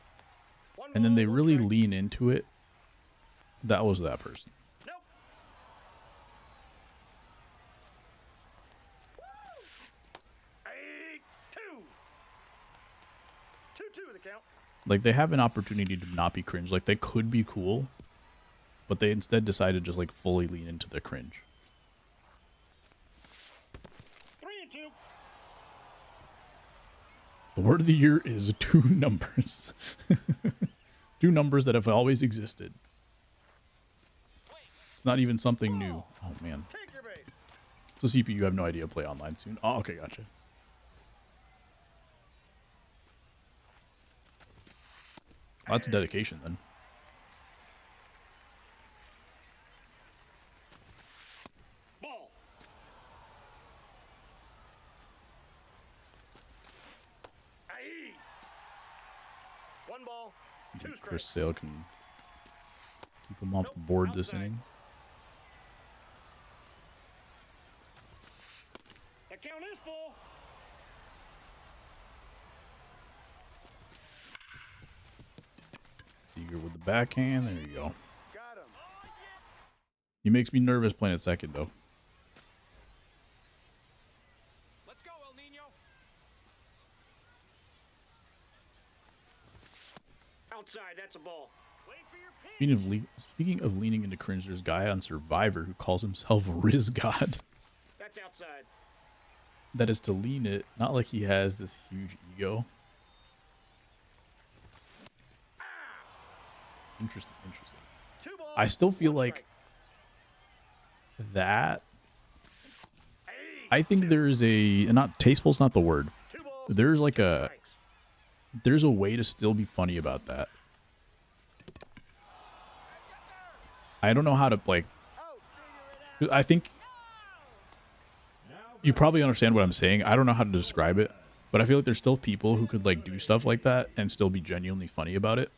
and then they really lean into it. That was that person. Nope. Aye. 2-2 the count. Like they have an opportunity to not be cringe. Like they could be cool, but they instead decided to just like fully lean into the cringe. 3-2. The word of the year is 2 numbers. 2 numbers that have always existed. It's not even something new. Oh man. Take your bait. So CPU, you have no idea. Play online soon. Oh, okay, gotcha. Well, that's a dedication then. Ball. Aye. 1 ball, 2 Chris strikes. Sale can keep him off the board this inning. The count is full. Weaver with the backhand. There you go. Got him. He makes me nervous playing at second, though. Let's go, El Nino. Outside, that's a ball. Wait for your pitch. Speaking of leaning into cringe, there's a guy on Survivor who calls himself Riz God. That's outside. That is to lean it, not like he has this huge ego. Interesting. 2 balls. I still feel 1 like that. strike. I think there's not tasteful's not the word. 2 balls. There's like 2 a strikes. there's a way to still be funny about that. I don't know how to like. I think you probably understand what I'm saying. I don't know how to describe it, but I feel like there's still people who could like do stuff like that and still be genuinely funny about it.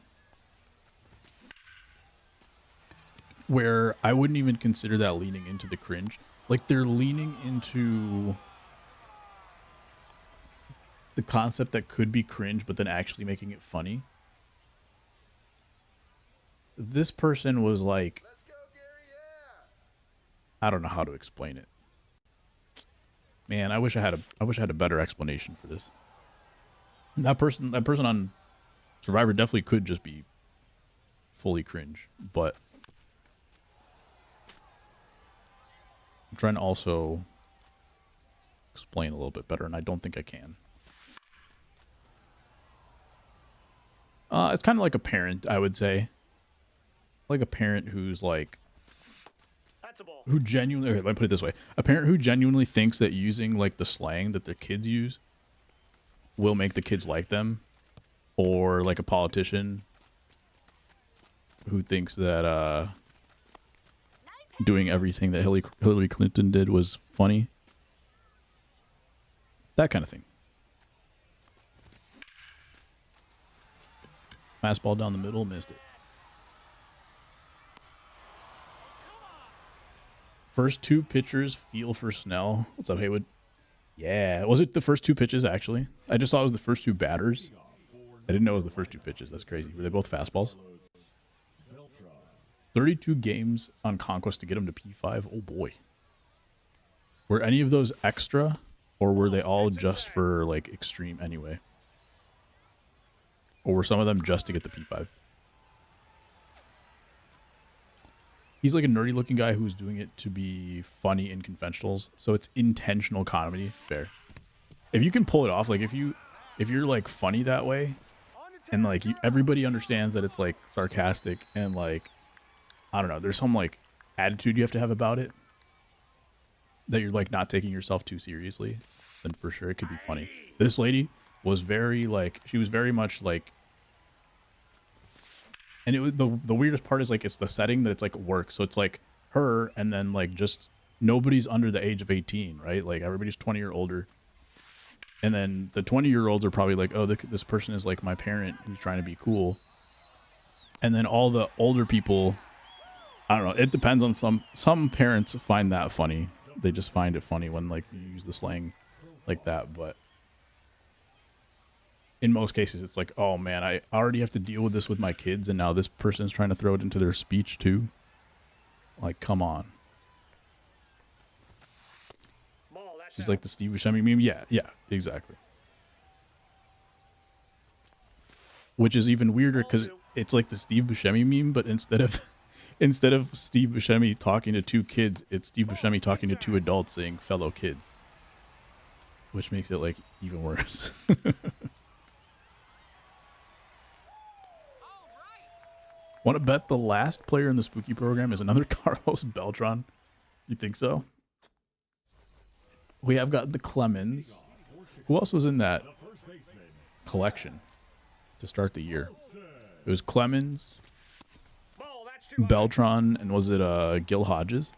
Where I wouldn't even consider that leaning into the cringe. Like they're leaning into the concept that could be cringe, but then actually making it funny. This person was like, Let's go, Gary. Yeah. I don't know how to explain it. Man, I wish I had a better explanation for this. That person on Survivor definitely could just be fully cringe, but I'm trying to also explain a little bit better, and I don't think I can. It's kind of like a parent, I would say. Like a parent who's like, That's a ball. who genuinely, okay, let me put it this way. A parent who genuinely thinks that using like the slang that their kids use will make the kids like them. Or like a politician who thinks that doing everything that Hillary Clinton did was funny. That kind of thing. Fastball down the middle, missed it. First 2 pitchers feel for Snell. What's up, Haywood? Yeah. Was it the first 2 pitches, actually? I just saw it was the first 2 batters. I didn't know it was the first 2 pitches. That's crazy. Were they both fastballs? 32 games on Conquest to get him to P5. Oh, boy. Were any of those extra, or were they all just for, like, extreme anyway? Or were some of them just to get the P5? He's like a nerdy looking guy who's doing it to be funny in conventionals. So it's intentional comedy. Fair. If you can pull it off, like if you're like funny that way and like everybody understands that it's like sarcastic and like, I don't know, there's some like attitude you have about it that you're like not taking yourself too seriously, then for sure it could be funny. This lady was very like, she was very much like, and it was the weirdest part is like it's the setting that it's like work. So it's like her and then like just nobody's under the age of 18, right? Like everybody's 20 or older. And then the 20-year-olds are probably like, oh, this person is like my parent who's trying to be cool. And then all the older people, I don't know. It depends on some parents find that funny. They just find it funny when like you use the slang like that. But in most cases, it's like, oh man, I already have to deal with this with my kids, and now this person's trying to throw it into their speech too. Like, come on. Ball, that's She's out. like the Steve Buscemi meme. Yeah, exactly. Which is even weirder because it's like the Steve Buscemi meme, but instead of Steve Buscemi talking to 2 kids, it's Steve Buscemi talking to 2 adults saying fellow kids. Which makes it like even worse. Want to bet the last player in the spooky program is another Carlos Beltran? You think so? We have got the Clemens. Who else was in that collection to start the year? It was Clemens, Ball, that's 2 Beltran, and was it Gil Hodges?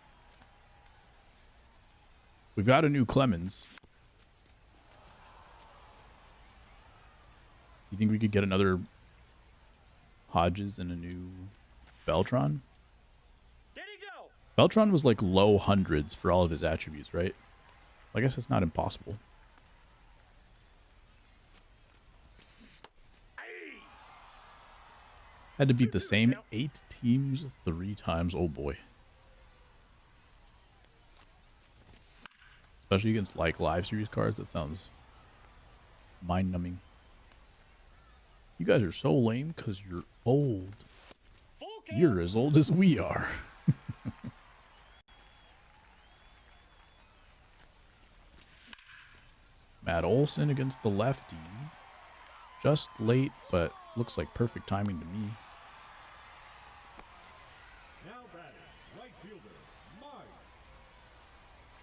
We've got a new Clemens. You think we could get another Hodges and a new Beltran? Did he go? Beltran was like low hundreds for all of his attributes, right? I guess it's not impossible. Had to beat the same 8 teams 3 times. Oh boy. Especially against like live series cards. That sounds mind-numbing. You guys are so lame because you're old. You're as old as we are. Matt Olson against the lefty. Just late, but looks like perfect timing to me. Now batting, right fielder, Mike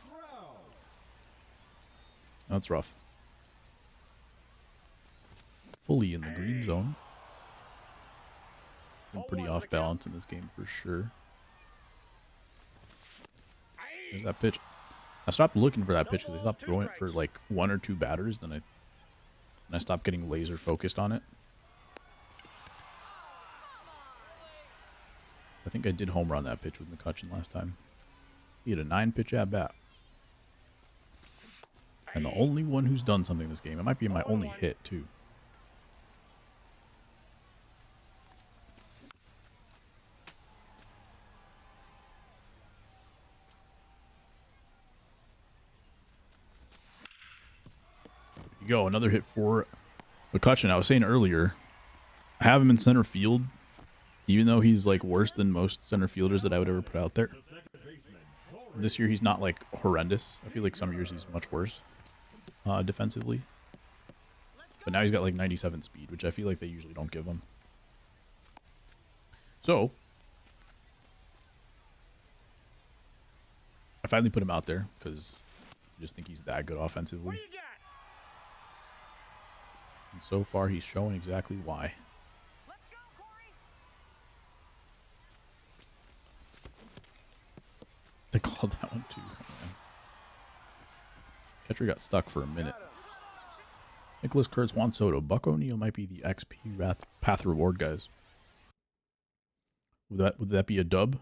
Trout. That's rough. Fully in the green zone. Been pretty off balance in this game for sure. There's that pitch. I stopped looking for that pitch because I stopped throwing it for like 1 or 2 batters. Then I stopped getting laser focused on it. I think I did home run that pitch with McCutcheon last time. He had a 9-pitch at bat. And the only one who's done something this game. It might be my only hit too. You go, another hit for McCutcheon. I was saying earlier, I have him in center field, even though he's like worse than most center fielders that I would ever put out there. This year he's not like horrendous. I feel like some years he's much worse defensively. But now he's got like 97 speed, which I feel like they usually don't give him. So I finally put him out there because I just think he's that good offensively. And so far, he's showing exactly why. Let's go, Corey. They called that one too. Man. Catcher got stuck for a minute. Nicholas Kurtz, Juan Soto, Buck O'Neil might be the XP path reward guys. Would that be a dub?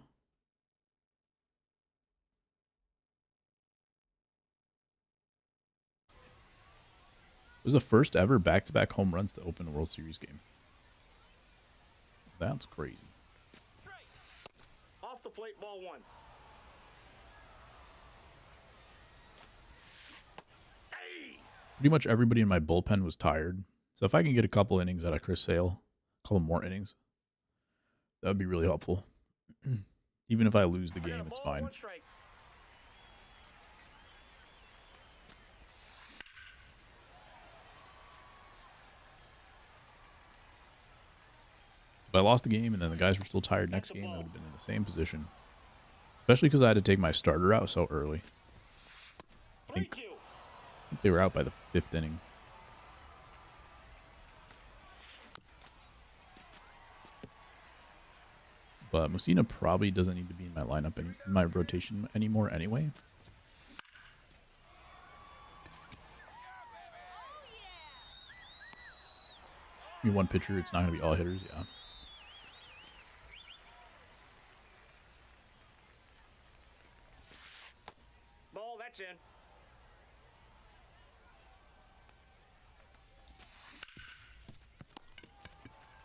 It was the first ever back-to-back home runs to open a World Series game. That's crazy. Off the plate, ball 1. Pretty much everybody in my bullpen was tired. So if I can get a couple innings out of Chris Sale, a couple more innings, that would be really helpful. Even if I lose the game, it's fine. If I lost the game and then the guys were still tired next game, I would have been in the same position. Especially because I had to take my starter out so early. I think they were out by the 5th inning. But Mussina probably doesn't need to be in my lineup, in my rotation anymore anyway. I mean, one pitcher, it's not going to be all hitters, yeah. Ball, that's in.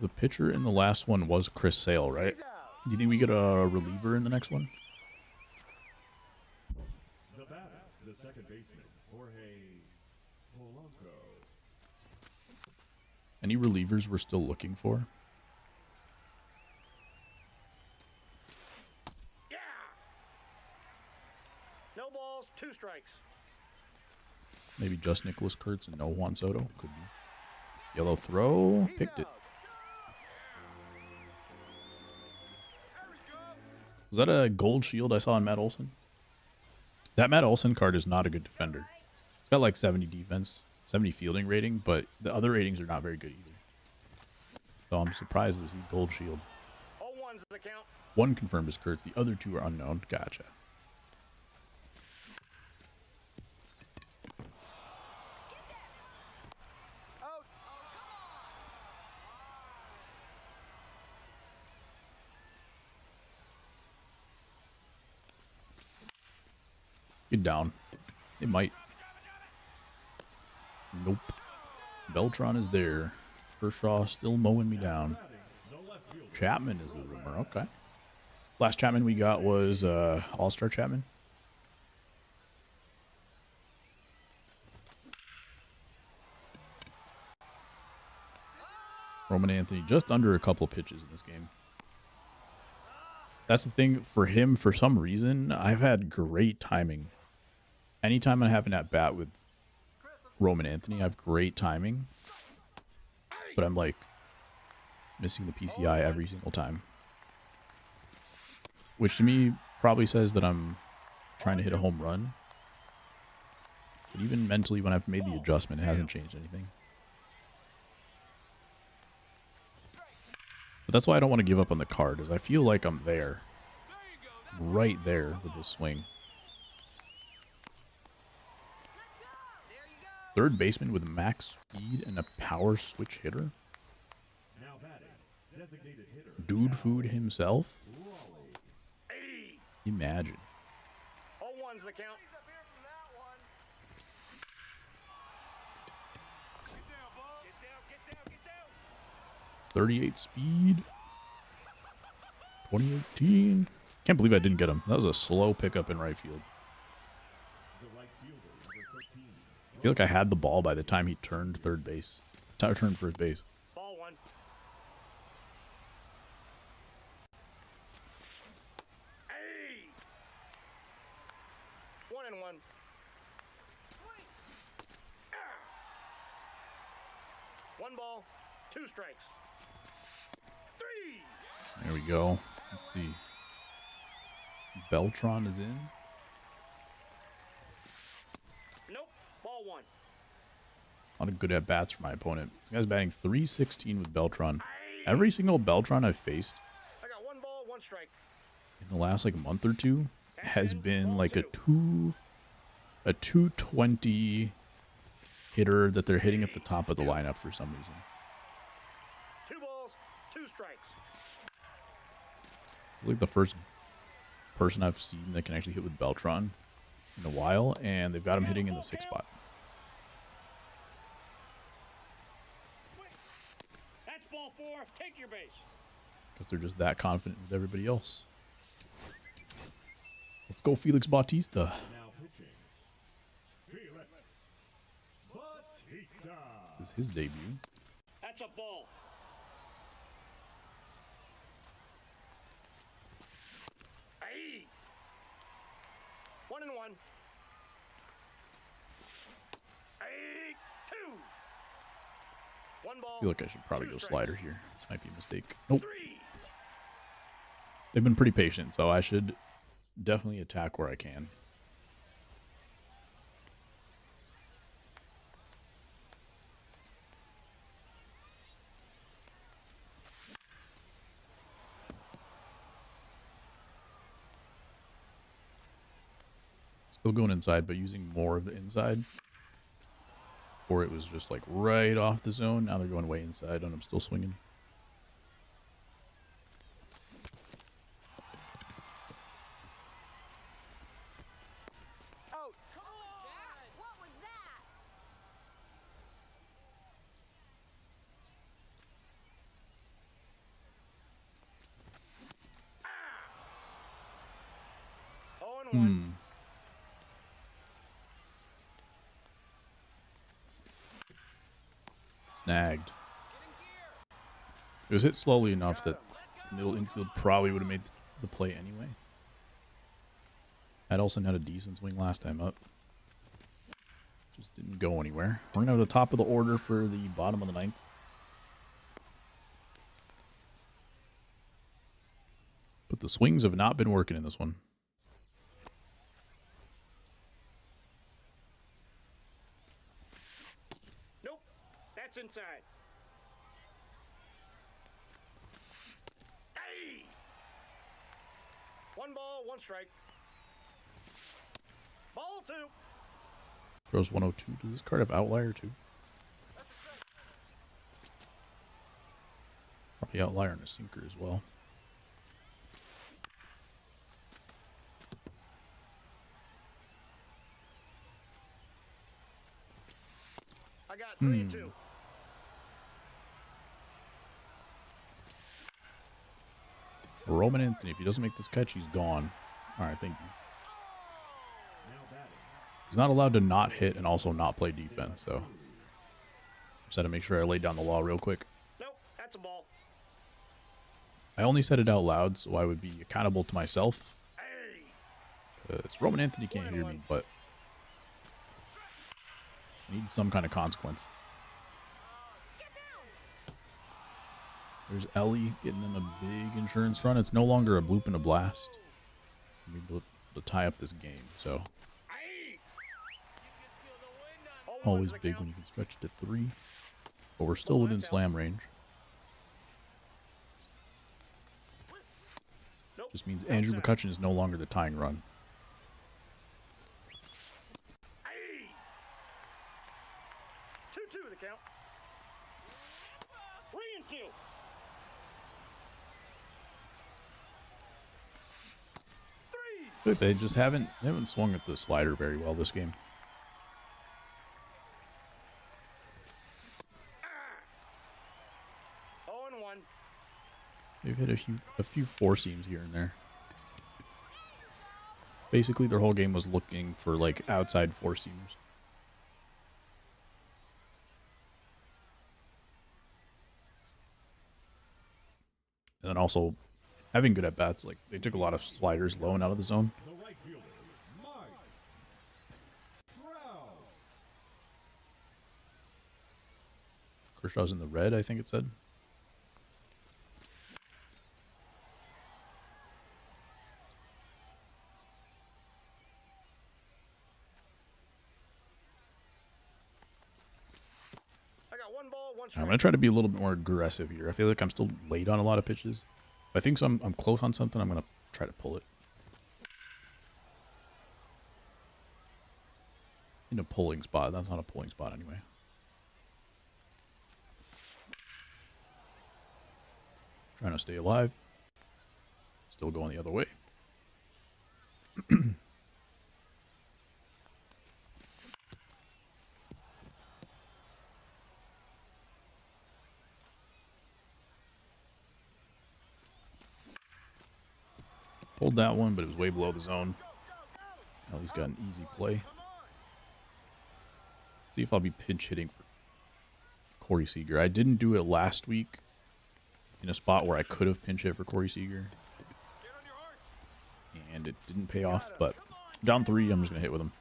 The pitcher in the last one was Chris Sale, right? Do you think we get a reliever in the next one? The batter, the second baseman, Jorge Polanco. Any relievers we're still looking for? Yeah. No balls, 2 strikes. Maybe just Nicholas Kurtz and no Juan Soto? Could be. Yellow throw. Picked it. Was that a gold shield I saw on Matt Olson? That Matt Olson card is not a good defender. It's got like 70 defense, 70 fielding rating, but the other ratings are not very good either. So I'm surprised there's a gold shield. 0-1's the count. One confirmed is Kurtz, the other 2 are unknown. Gotcha. Get down. It might. Nope. Beltran is there. Kershaw still mowing me down. The left fielder, Chapman is the rumor. Okay. Last Chapman we got was All-Star Chapman. Roman Anthony just under a couple pitches in this game. That's the thing for him. For some reason, I've had great timing. Anytime I have an at-bat with Roman Anthony, I have great timing. But I'm like missing the PCI every single time. Which to me probably says that I'm trying to hit a home run. But even mentally, when I've made the adjustment, it hasn't changed anything. But that's why I don't want to give up on the card, is I feel like I'm there. Right there with this swing. Third baseman with max speed and a power switch hitter. Now batting, designated hitter. Dude food himself. Hey, Imagine. 0-1's the count. 38 speed. 2018. Can't believe I didn't get him. That was a slow pickup in right field. The right fielder, number 13. I feel like I had the ball by the time he turned third base. Turned first base. Ball 1. Hey! 1-1. One ball, 2 strikes. 3. There we go. Let's see. Beltran is in. Nope. Ball 1. A lot of good at-bats for my opponent. This guy's batting .316 with Beltran. Every single Beltran I've faced I got 1 ball, 1 strike. in the last like month or two has been like a 220 hitter that they're hitting at the top of the lineup for some reason. 2 balls, 2 strikes. Like the first person I've seen that can actually hit with Beltran in a while, and they've got him hitting in the 6th spot. That's ball 4. Take your base. Because they're just that confident with everybody else. Let's go, Felix Bautista. Now pitching, Felix Bautista. This is his debut. That's a ball. Hey! 1-1. Hey! 2. 1 ball. I feel like I should probably 2 go strikes. slider here. This might be a mistake. Nope. 3. They've been pretty patient, so I should definitely attack where I can. Still going inside, but using more of the inside. Or it was just like right off the zone. Now they're going way inside, and I'm still swinging. Out. Come on. What was that? Oh, and 1. Snagged. It was hit slowly enough that middle infield probably would have made the play anyway. Adelson had a decent swing last time up. Just didn't go anywhere. We're going to have the top of the order for the bottom of the 9th. But the swings have not been working in this one. Nope. That's inside. Hey! 1 ball, 1 strike. Ball 2. Throws 102. Does this card have outlier too? Probably outlier and a sinker as well. I got 3 and 2. Roman Anthony, if he doesn't make this catch, he's gone. All right, thank you. He's not allowed to not hit and also not play defense, so just had to make sure I laid down the law real quick. Nope, that's a ball. I only said it out loud so I would be accountable to myself. Hey, Because Roman Anthony can't hear me, but I need some kind of consequence. There's Ellie getting them a big insurance run. It's no longer a bloop and a blast. I'm able to tie up this game, so hey. always big when you can stretch it to 3. But we're still within slam range. Nope. Just means Andrew McCutcheon is no longer the tying run. Hey. 2-2 the count. 3-2. Look, they haven't swung at the slider very well this game. 0-1. They've hit a few four seams here and there. Basically, their whole game was looking for like outside four seamers. And then also having good at bats, like they took a lot of sliders low and out of the zone. The right fielder, Mike Trout. Kershaw's in the red, I think it said. I got 1 ball, 1 strike. I'm going to try to be a little bit more aggressive here. I feel like I'm still late on a lot of pitches. If I think I'm close on something, I'm going to try to pull it. In a pulling spot. That's not a pulling spot anyway. Trying to stay alive. Still going the other way. Pulled that one, but it was way below the zone. At least got an easy play. See if I'll be pinch hitting for Corey Seager. I didn't do it last week in a spot where I could have pinch hit for Corey Seager. And it didn't pay off, but down 3, I'm just going to hit with him.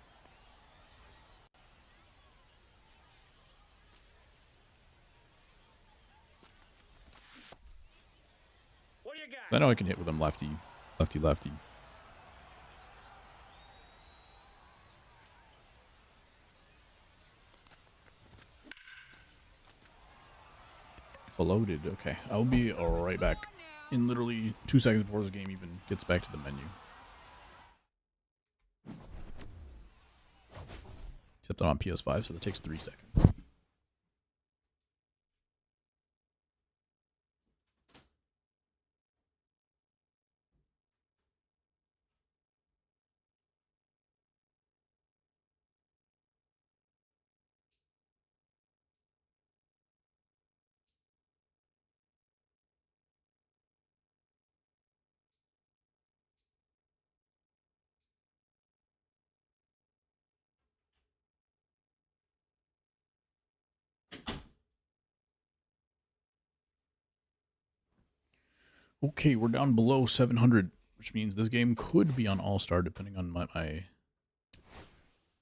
What do you got? So I know I can hit with him lefty, lefty, lefty. Loaded. Okay, I'll be right back in literally 2 seconds before this game even gets back to the menu. Except I'm on PS5, so that takes 3 seconds. Okay, we're down below 700, which means this game could be on All-Star, depending on what my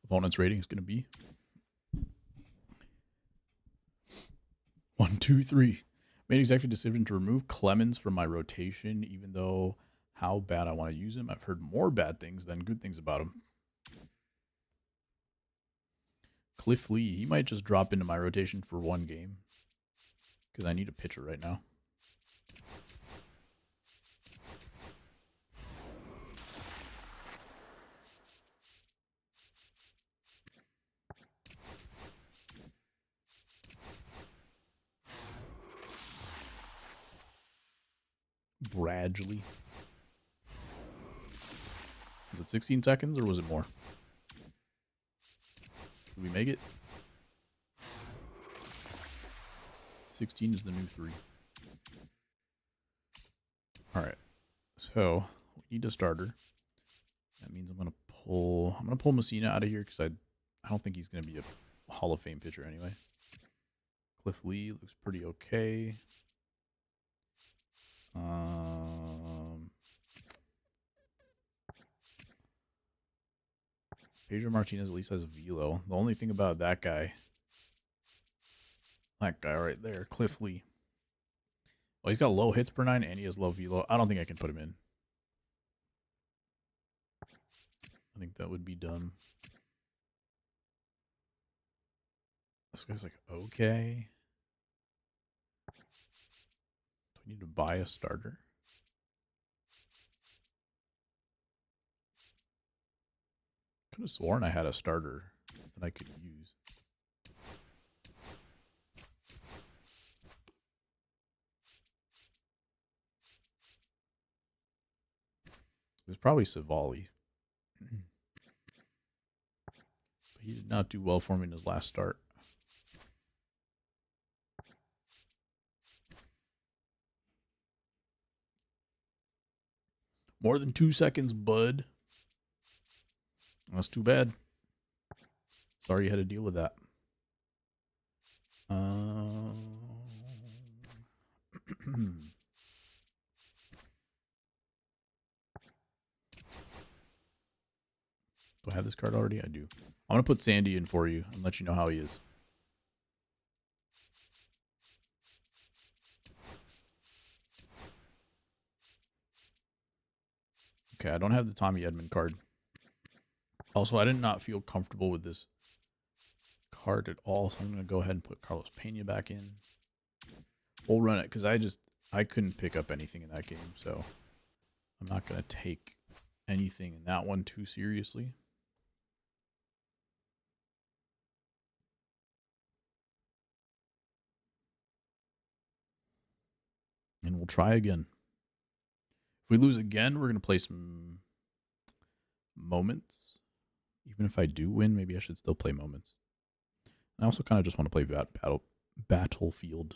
opponent's rating is going to be. 1, 2, 3. Made executive decision to remove Clemens from my rotation, even though how bad I want to use him. I've heard more bad things than good things about him. Cliff Lee, he might just drop into my rotation for 1 game, because I need a pitcher right now. Bradley. Was it 16 seconds or was it more? Did we make it? 16 is the new 3. Alright. So we need a starter. That means I'm gonna pull Messina out of here because I don't think he's gonna be a Hall of Fame pitcher anyway. Cliff Lee looks pretty okay. Pedro Martinez at least has a velo. The only thing about that guy right there, Cliff Lee. Well, he's got low hits per 9 and he has low velo. I don't think I can put him in. I think that would be dumb. This guy's like, okay. Do I need to buy a starter? Could have sworn I had a starter that I could use. It was probably Savali. But he did not do well for me in his last start. More than 2 seconds, bud. That's too bad. Sorry you had to deal with that. Do I have this card already? I do. I'm going to put Sandy in for you and let you know how he is. Okay, I don't have the Tommy Edman card. Also, I did not feel comfortable with this card at all, so I'm going to go ahead and put Carlos Pena back in. We'll run it because I couldn't pick up anything in that game, so I'm not going to take anything in that one too seriously. And we'll try again. If we lose again, we're going to play some moments. Even if I do win, maybe I should still play moments. I also kind of just want to play Battlefield.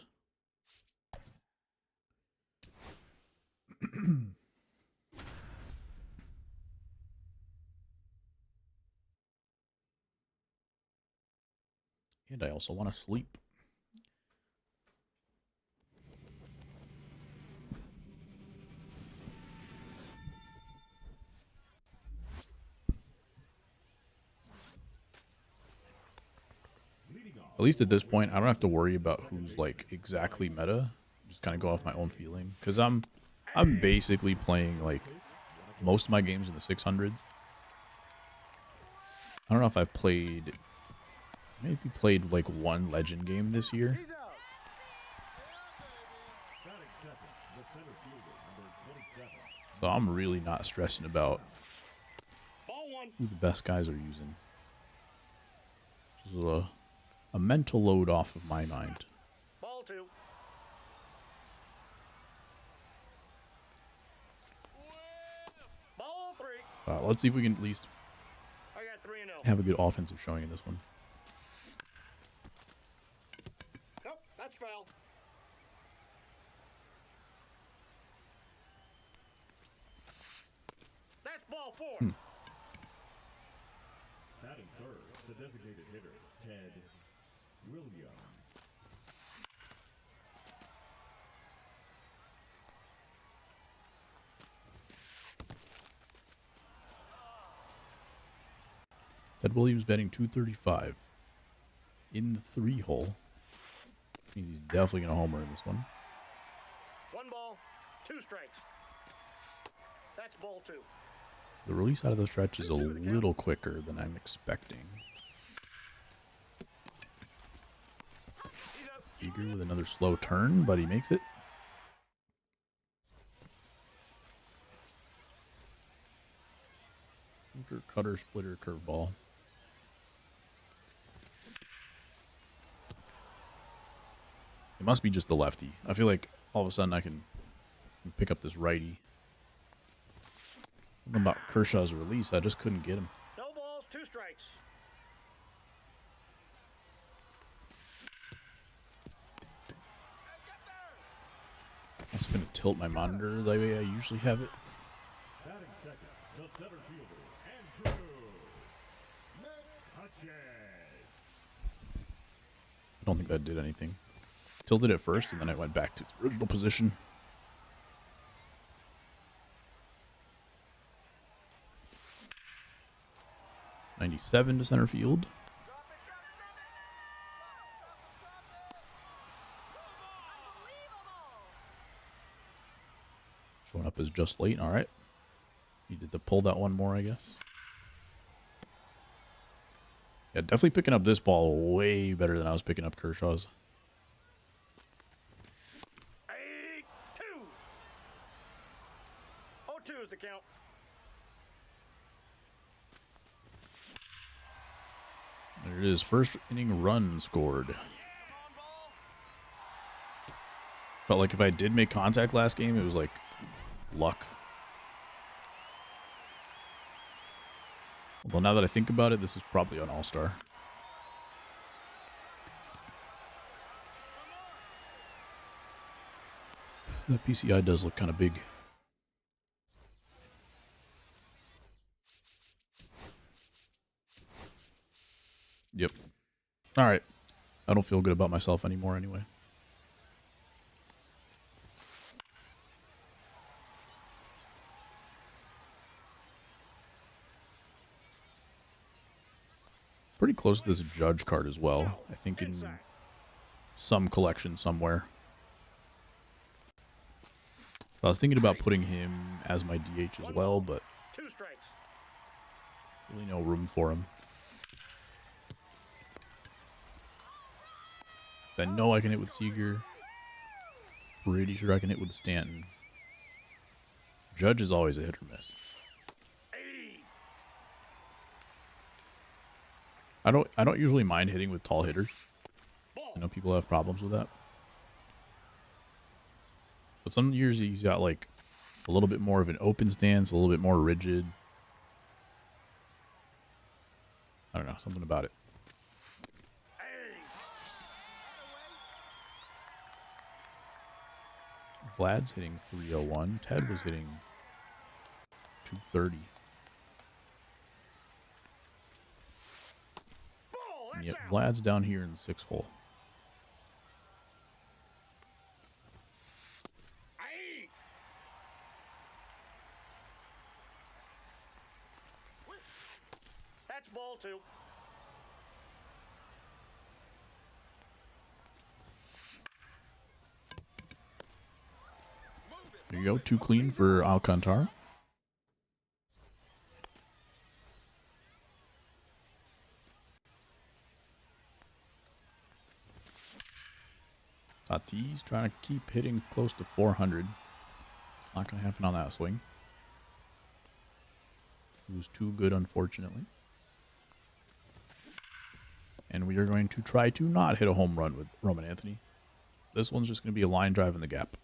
And I also want to sleep. At least at this point, I don't have to worry about who's like exactly meta. Just kind of go off my own feeling, because I'm basically playing like most of my games in the 600s. I don't know if I've played like one legend game this year. So I'm really not stressing about who the best guys are using. Just a mental load off of my mind. Ball 2. Ball 3. Let's see if we can at least I got 3-0. have a good offensive showing in this one. Nope, that's foul. That's ball 4. Batting third, the designated hitter, Ted Williams. Ted Williams batting 235 in the 3 hole. Means he's definitely going to homer in this one. 1 ball, 2 strikes. That's ball 2. The release out of the stretch is a little quicker than I'm expecting. Eager with another slow turn, but he makes it. Sinker, cutter, splitter, curveball. It must be just the lefty. I feel like all of a sudden I can pick up this righty. Something about Kershaw's release, I just couldn't get him. No balls, 2 strikes. I'm just going to tilt my monitor the way I usually have it. center fielder, Andrew McCutcheon. I don't think that did anything. Tilted it first, and then it went back to its original position. '97 to center field. Showing up as just late. All right. Needed to pull that one more, I guess. Yeah, definitely picking up this ball way better than I was picking up Kershaw's. 8-2. 0-2 is the count. There it is. First inning run scored. Felt like if I did make contact last game, it was like luck. Although now that I think about it, this is probably an all-star. That PCI does look kind of big. Yep. All right. I don't feel good about myself anymore anyway. Pretty close to this Judge card as well. I think in some collection somewhere. I was thinking about putting him as my DH as well, but 2 strikes. really no room for him. I know I can hit with Seager. Pretty sure I can hit with Stanton. Judge is always a hit or miss. I don't usually mind hitting with tall hitters. I know people have problems with that. But some years he's got like a little bit more of an open stance, a little bit more rigid. I don't know, something about it. Vlad's hitting 301. Ted was hitting 230. And yet Vlad's down here in the 6th hole. That's ball 2. There you go, 2 clean for Alcantara. Tatis trying to keep hitting close to 400. Not going to happen on that swing. It was too good, unfortunately. And we are going to try to not hit a home run with Roman Anthony. This one's just going to be a line drive in the gap.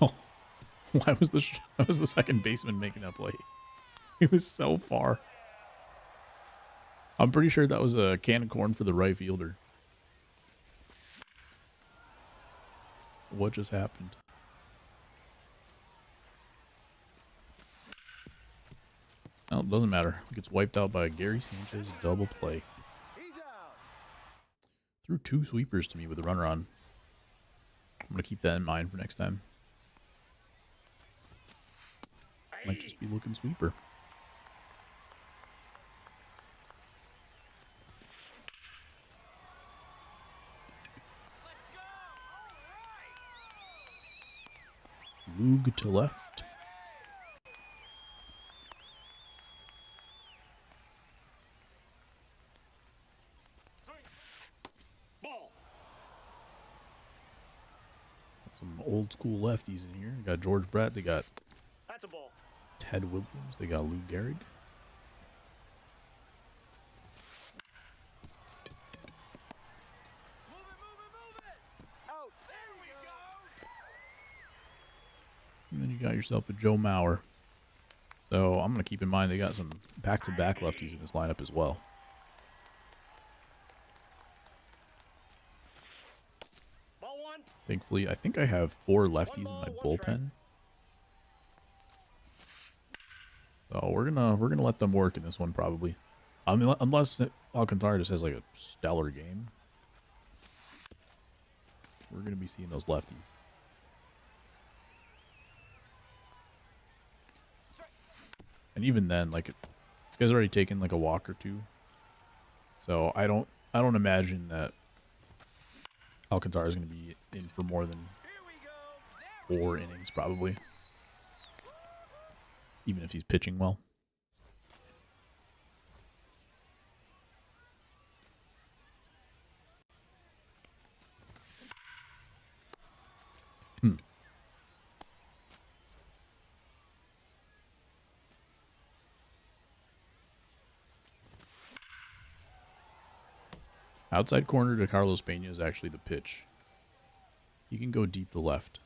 Oh, why was the second baseman making that play? He was so far. I'm pretty sure that was a can of corn for the right fielder. What just happened? Oh, it doesn't matter. It gets wiped out by Gary Sanchez double play. Threw 2 sweepers to me with the runner on. I'm going to keep that in mind for next time. Might just be looking sweeper. Loog to left. Ball. Got some old school lefties in here. They got George Brett. They got That's a ball. Ted Williams. They got Lou Gehrig. Out. There we go. And then you got yourself a Joe Mauer. So I'm going to keep in mind they got some back-to-back lefties in this lineup as well. Ball 1. Thankfully, I think I have 4 lefties in my bullpen. So we're gonna let them work in this one probably. I mean, unless Alcantara just has like a stellar game, we're gonna be seeing those lefties. And even then, like, this guy's already taken like a walk or two, so I don't imagine that Alcantara is gonna be in for more than 4 innings probably, even if he's pitching well. Outside corner to Carlos Pena is actually the pitch. He can go deep to left.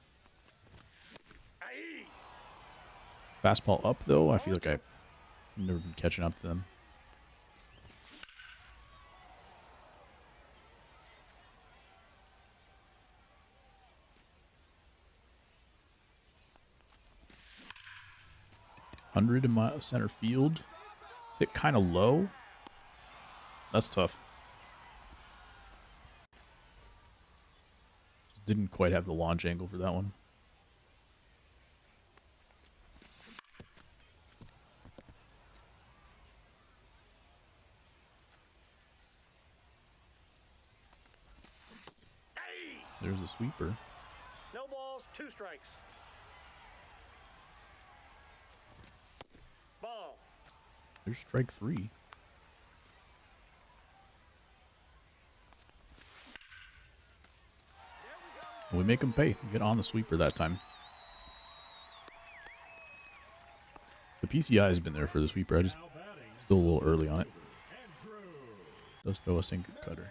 Fastball up, though, I feel like I've never been catching up to them. $100 in center field. Hit kind of low. That's tough. Just didn't quite have the launch angle for that one. There's a sweeper. No balls, 2 strikes. Ball. There's strike 3. We make him pay. We get on the sweeper that time. The PCI has been there for the sweeper. I just still a little early on it. Does throw a sinker cutter.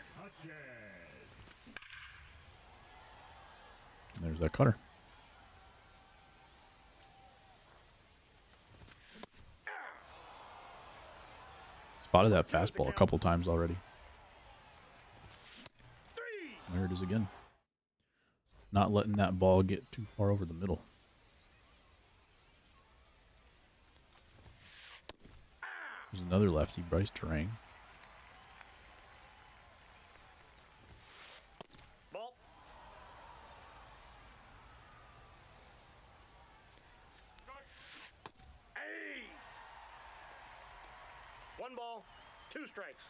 And there's that cutter. Spotted that fastball a couple times already. There it is again. Not letting that ball get too far over the middle. There's another lefty, Bryce Terang. Ball. Hey! 1 ball, 2 strikes.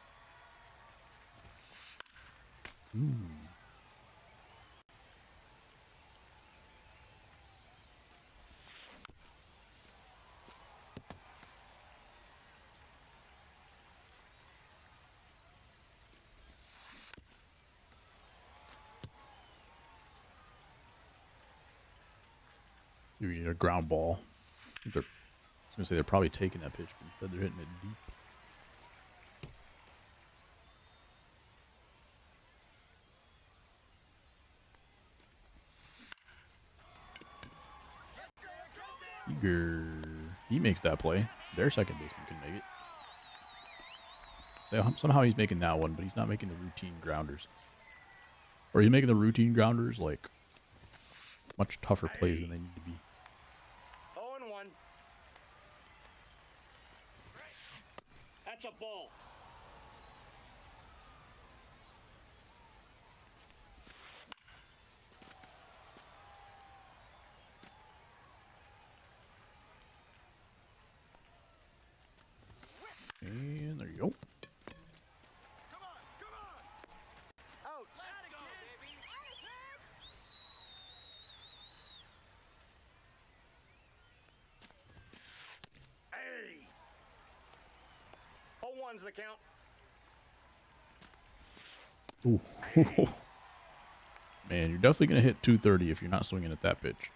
See, we need a ground ball. I was gonna say they're probably taking that pitch, but instead they're hitting it deep. Eager. He makes that play. Their second baseman can make it. So somehow he's making that one, but he's not making the routine grounders. Or he's making the routine grounders like much tougher plays than they need to be. 0-1. That's a ball. And there you go. Out. Hey. 0-1's the count. Ooh. Man, you're definitely going to hit 230 if you're not swinging at that pitch.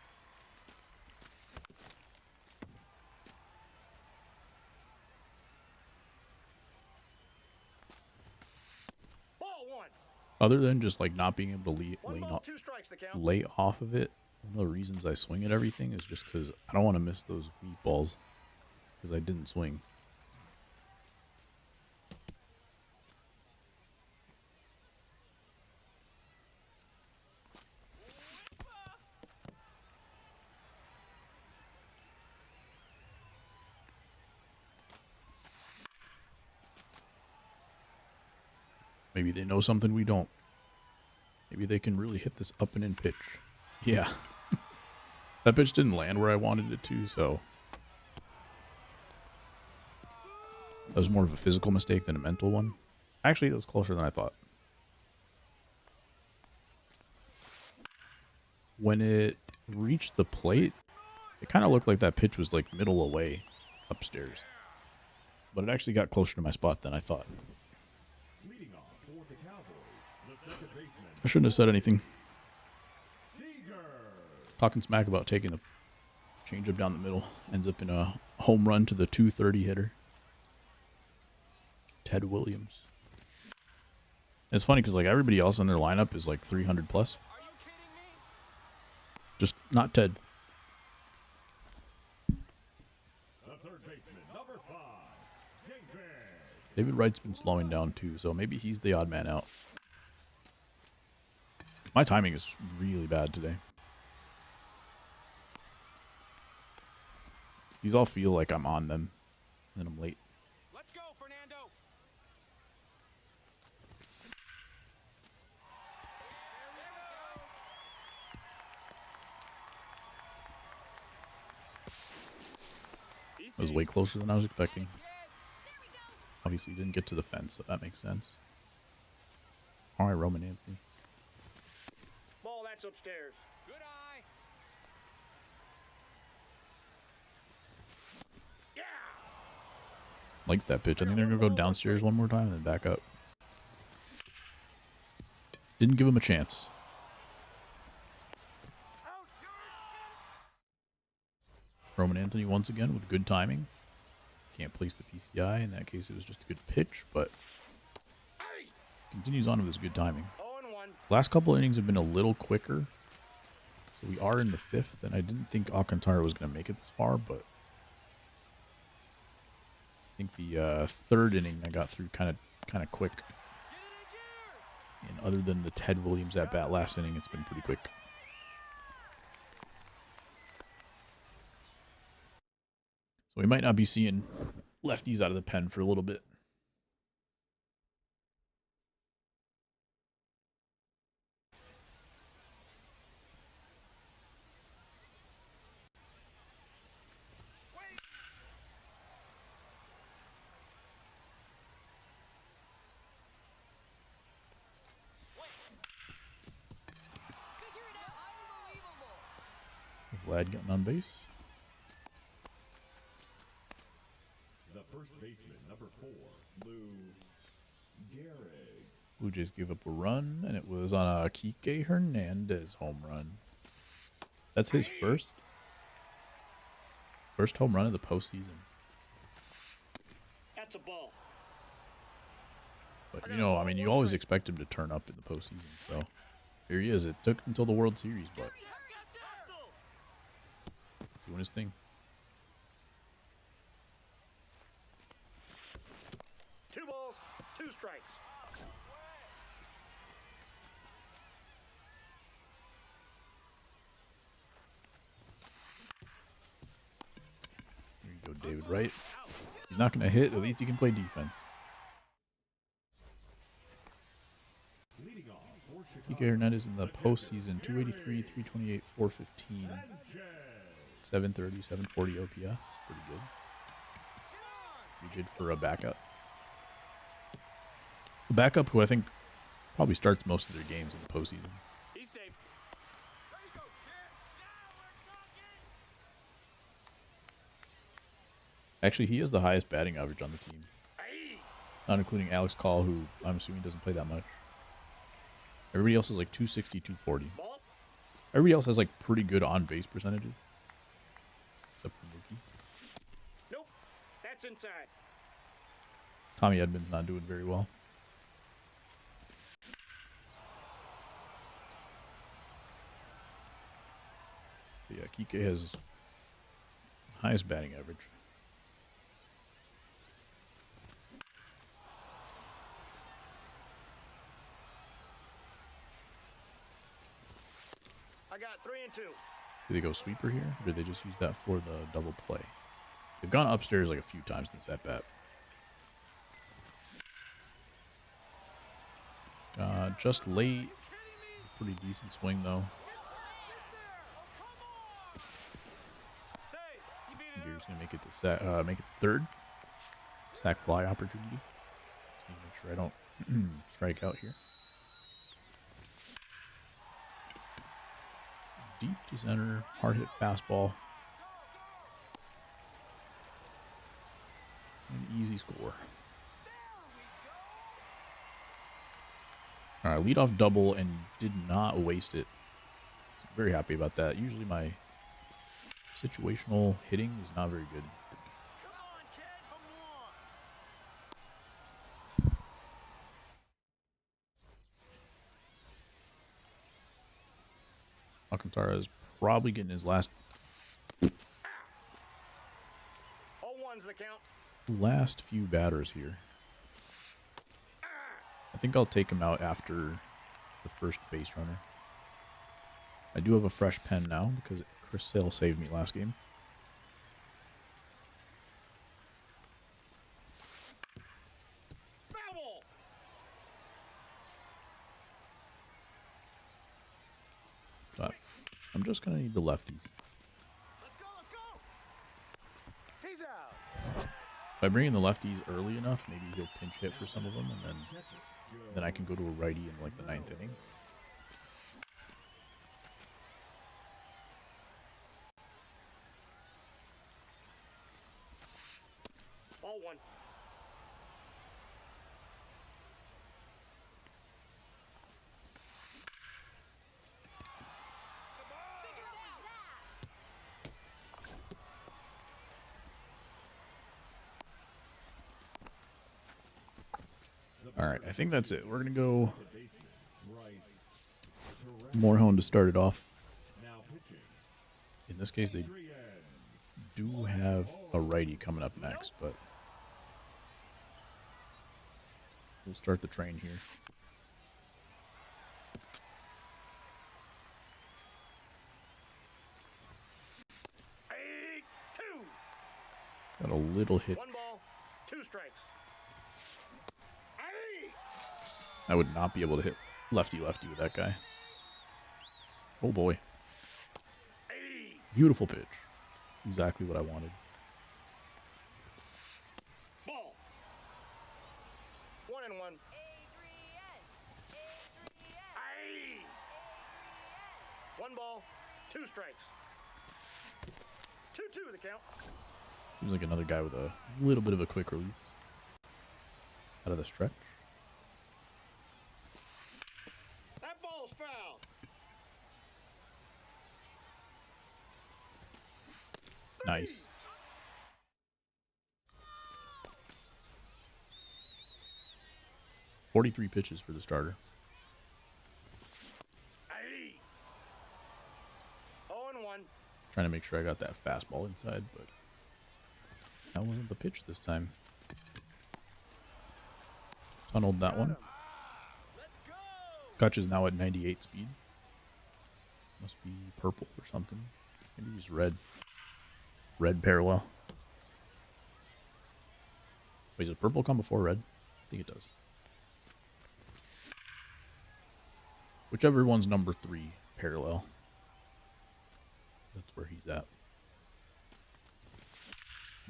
Ball 1. Other than just like not being able to 1 ball, 2 strikes the count. lay off of it, one of the reasons I swing at everything is just because I don't want to miss those meatballs because I didn't swing. Maybe they know something we don't. Maybe they can really hit this up and in pitch. Yeah. That pitch didn't land where I wanted it to, so that was more of a physical mistake than a mental one. Actually, that was closer than I thought. When it reached the plate, it kind of looked like that pitch was like middle away upstairs. But it actually got closer to my spot than I thought. Leading off for the Cowboys, the second baseman, I shouldn't have said anything. Seager. Talking smack about taking the changeup down the middle. Ends up in a home run to the 230 hitter, Ted Williams. And it's funny because like everybody else in their lineup is like 300 plus. Just not Ted. The third baseman, number 5, David. David Wright's been slowing down too, so maybe he's the odd man out. My timing is really bad today. These all feel like I'm on them, and then I'm late. Let's go, Fernando. It was way closer than I was expecting. Obviously, didn't get to the fence, so that makes sense. All right, Roman Anthony. Ball, that's upstairs. Good eye. Yeah. Liked that pitch. I think they're going to go downstairs one more time and then back up. Didn't give him a chance. Roman Anthony once again with good timing. Can't place the PCI. In that case, it was just a good pitch, but continues on with his good timing. 0-1. Last couple innings have been a little quicker. So we are in the 5th, and I didn't think Alcantara was going to make it this far, but I think the 3rd inning I got through kind of quick. And other than the Ted Williams at bat last inning, it's been pretty quick. So we might not be seeing lefties out of the pen for a little bit. Vlad getting on base. The first baseman, number 4, Lou Gehrig. Blue Jays gave up a run, and it was on a Kike Hernandez home run. That's his first home run of the postseason. That's a ball. But, you know, I mean, you always expect him to turn up in the postseason. So here he is. It took until the World Series, but doing his thing. 2 balls, 2 strikes. There you go, David Wright. He's not going to hit. At least he can play defense. Leading off for Kike Chicago, Hernandez in the postseason, 283, 328, 415, 730, 740 OPS. Pretty good. Pretty good for a backup. A backup who I think probably starts most of their games in the postseason. He's safe. Actually, he has the highest batting average on the team. Aye. Not including Alex Call, who I'm assuming doesn't play that much. Everybody else is like 260, 240. Ball. Everybody else has like pretty good on-base percentages. Except for Mookie. Nope. That's inside. Tommy Edmonds not doing very well. But yeah, Kike has highest batting average. I got 3 and 2. Did they go sweeper here? Or did they just use that for the double play? They've gone upstairs like a few times in this at bat. Just late. Pretty decent swing, though. Gear's going to make it to make it third. Sack fly opportunity. Just need to make sure I don't strike out here. Deep to center. Hard hit fastball. An easy score. All right, leadoff double and did not waste it. So I'm very happy about that. Usually my situational hitting is not very good. Alcantara is probably getting his last 0-1's the count. few batters here. I think I'll take him out after the first base runner. I do have a fresh pen now because Chris Sale saved me last game. Foul ball. But I'm just going to need the lefties. Let's go. He's out. If I bring in the lefties early enough, maybe he'll pinch hit for some of them, and then I can go to a righty in like the 9th inning. Ball one. All right, I think that's it. We're going to go Moorhone to start it off. In this case, they do have a righty coming up next, but we'll start the train here. Hey, 2. Got a little hitch. 1 ball, 2 strikes. Hey. I would not be able to hit lefty-lefty with that guy. Oh boy. Hey. Beautiful pitch. That's exactly what I wanted. Ball. 1-1. Hey. 1 ball, 2 strikes. 2-2 the count. Seems like another guy with a little bit of a quick release. Out of the stretch. That ball's foul. Nice. "43 pitches for the starter. Hey. 0-1. Trying to make sure I got that fastball inside, but that wasn't the pitch this time. Tunneled that one. Kutch is now at 98 speed. Must be purple or something. Maybe he's red. Red parallel. Wait, does purple come before red? I think it does. Whichever one's number 3 parallel. That's where he's at.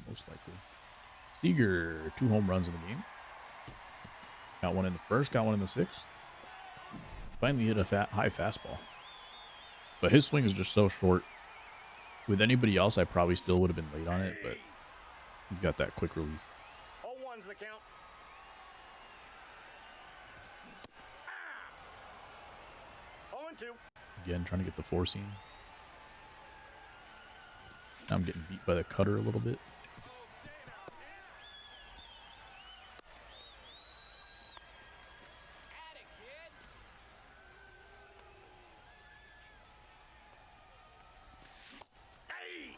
Most likely. Seager, 2 home runs in the game. Got one in the first, got one in the 6th. Finally hit a high fastball. But his swing is just so short. With anybody else, I probably still would have been late on it, but he's got that quick release. 0-1's the count. 0-2. Again, trying to get the 4 seam. Now I'm getting beat by the cutter a little bit. Hey.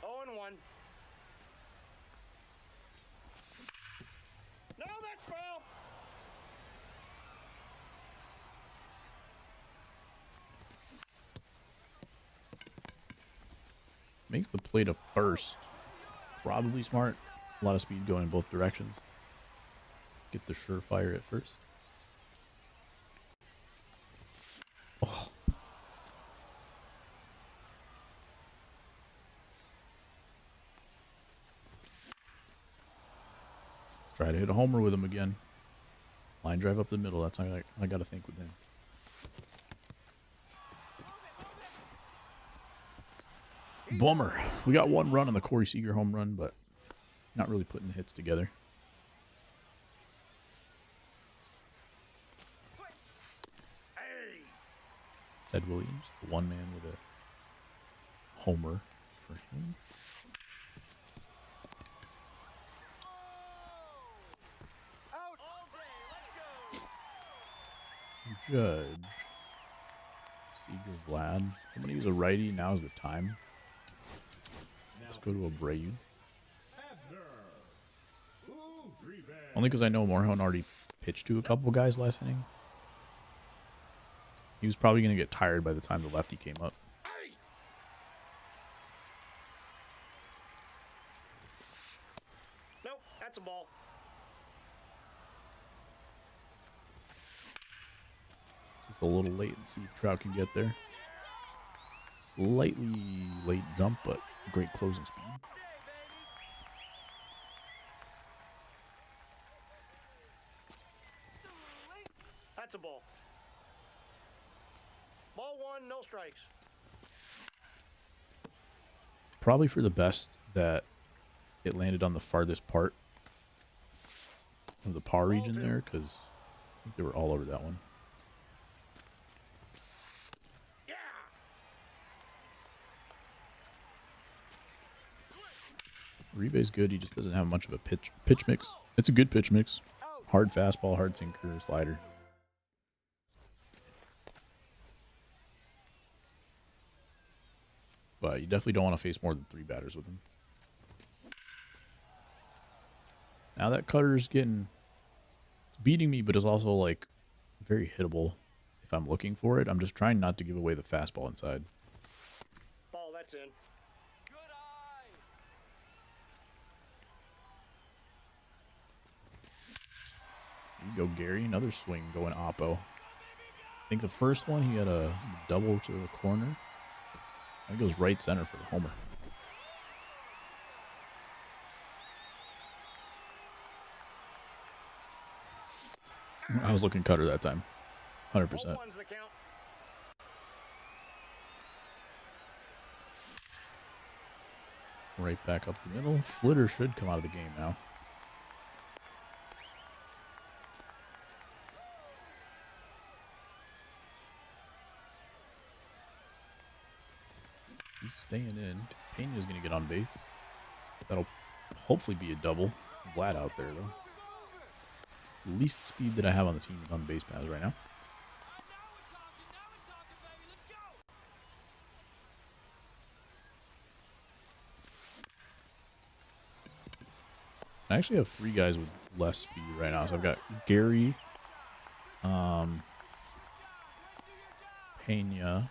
0-1. No, that's foul. Makes the play to first. Probably smart. A lot of speed going in both directions. Get the surefire at first. Try to hit a homer with him again. Line drive up the middle. That's how I got to think with him. Bummer. We got one run on the Corey Seager home run, but not really putting the hits together. Ted Williams, the one man with a homer for him. Judge. Seager, Vlad. Somebody who's a righty. Now's the time. Let's go to Abreu. Only because I know Morejon already pitched to a couple guys last inning. He was probably going to get tired by the time the lefty came up. Nope, that's a ball. Just a little late and see if Trout can get there. Slightly late jump, but great closing speed. That's a ball. Ball one, no strikes. Probably for the best that it landed on the farthest part of the par region there, because I think they were all over that one. Yeah. Uribe's good. He just doesn't have much of a pitch mix. It's a good pitch mix. Hard fastball, hard sinker, slider. But you definitely don't want to face more than 3 batters with him. Now that cutter's it's beating me, but it's also like very hittable if I'm looking for it. I'm just trying not to give away the fastball inside. Ball, that's in. Here you go, Gary. Another swing going oppo. I think the first one he had a double to the corner. I think it goes right center for the homer. I was looking cutter that time. 100%. Ball one's the count. Right back up the middle. Schlitter should come out of the game now. He's staying in. Pena's going to get on base. That'll hopefully be a double. It's Vlad out there, though. Least speed that I have on the team is on the base paths right now. I actually have 3 guys with less speed right now. So I've got Gary, Pena,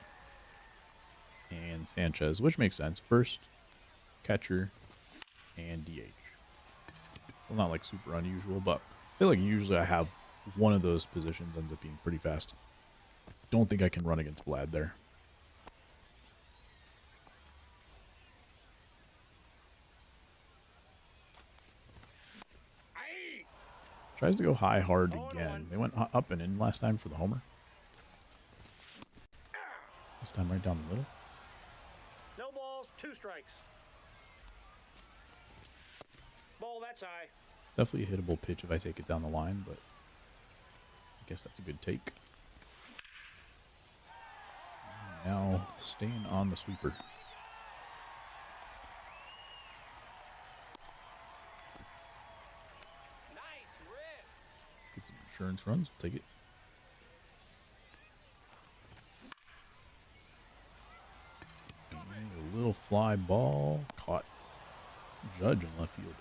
and Sanchez, which makes sense. First, catcher, and DH. Well, not like super unusual, but I feel like usually I have one of those positions ends up being pretty fast. Don't think I can run against Vlad there. Tries to go high hard again. They went up and in last time for the homer. This time right down the middle. No balls, 2 strikes. Ball, that's high. Definitely a hittable pitch if I take it down the line, but I guess that's a good take. Now staying on the sweeper. Get some insurance runs. Take it. And a little fly ball caught Judge in left field.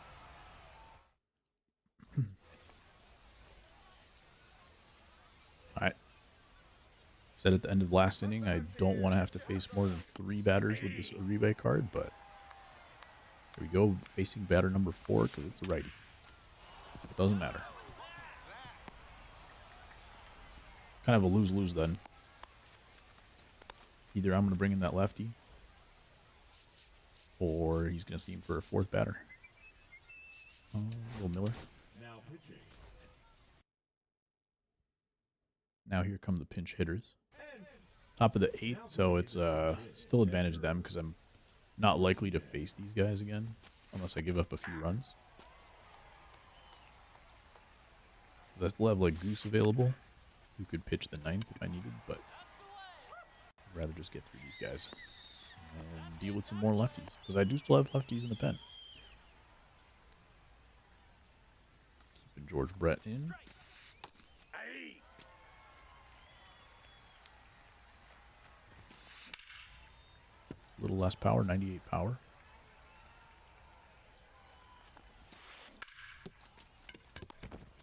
Alright. Said at the end of last inning, I don't want to have to face more than 3 batters with this Uribe card, but here we go, facing batter number 4 because it's a righty. It doesn't matter. Kind of a lose-lose then. Either I'm going to bring in that lefty, or he's going to see him for a 4th batter. Oh, little Miller. Now pitching. Now here come the pinch hitters. Top of the 8th, so it's still advantage them because I'm not likely to face these guys again unless I give up a few runs. 'Cause I still have like Goose available, who could pitch the 9th if I needed, but I'd rather just get through these guys and deal with some more lefties because I do still have lefties in the pen. Keeping George Brett in. Aye. A little less power, 98 power.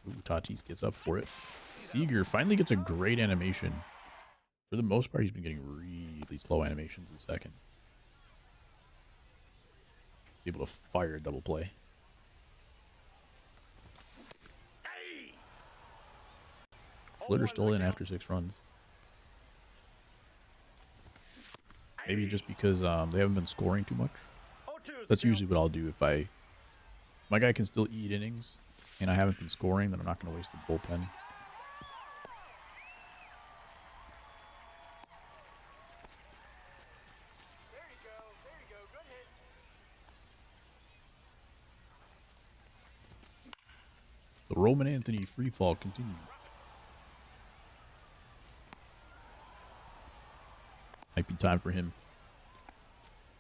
Ooh, Tatis gets up for it. Seager finally gets a great animation. For the most part, he's been getting really slow animations in second. He's able to fire a double play. Aye. Flitter's still in after 6 runs. Maybe just because they haven't been scoring too much. 0-2 is the That's count. usually what I'll do if my guy can still eat innings and I haven't been scoring, then I'm not going to waste the bullpen. There you go. There you go. Good hit. The Roman Anthony free fall continues. Might be time for him.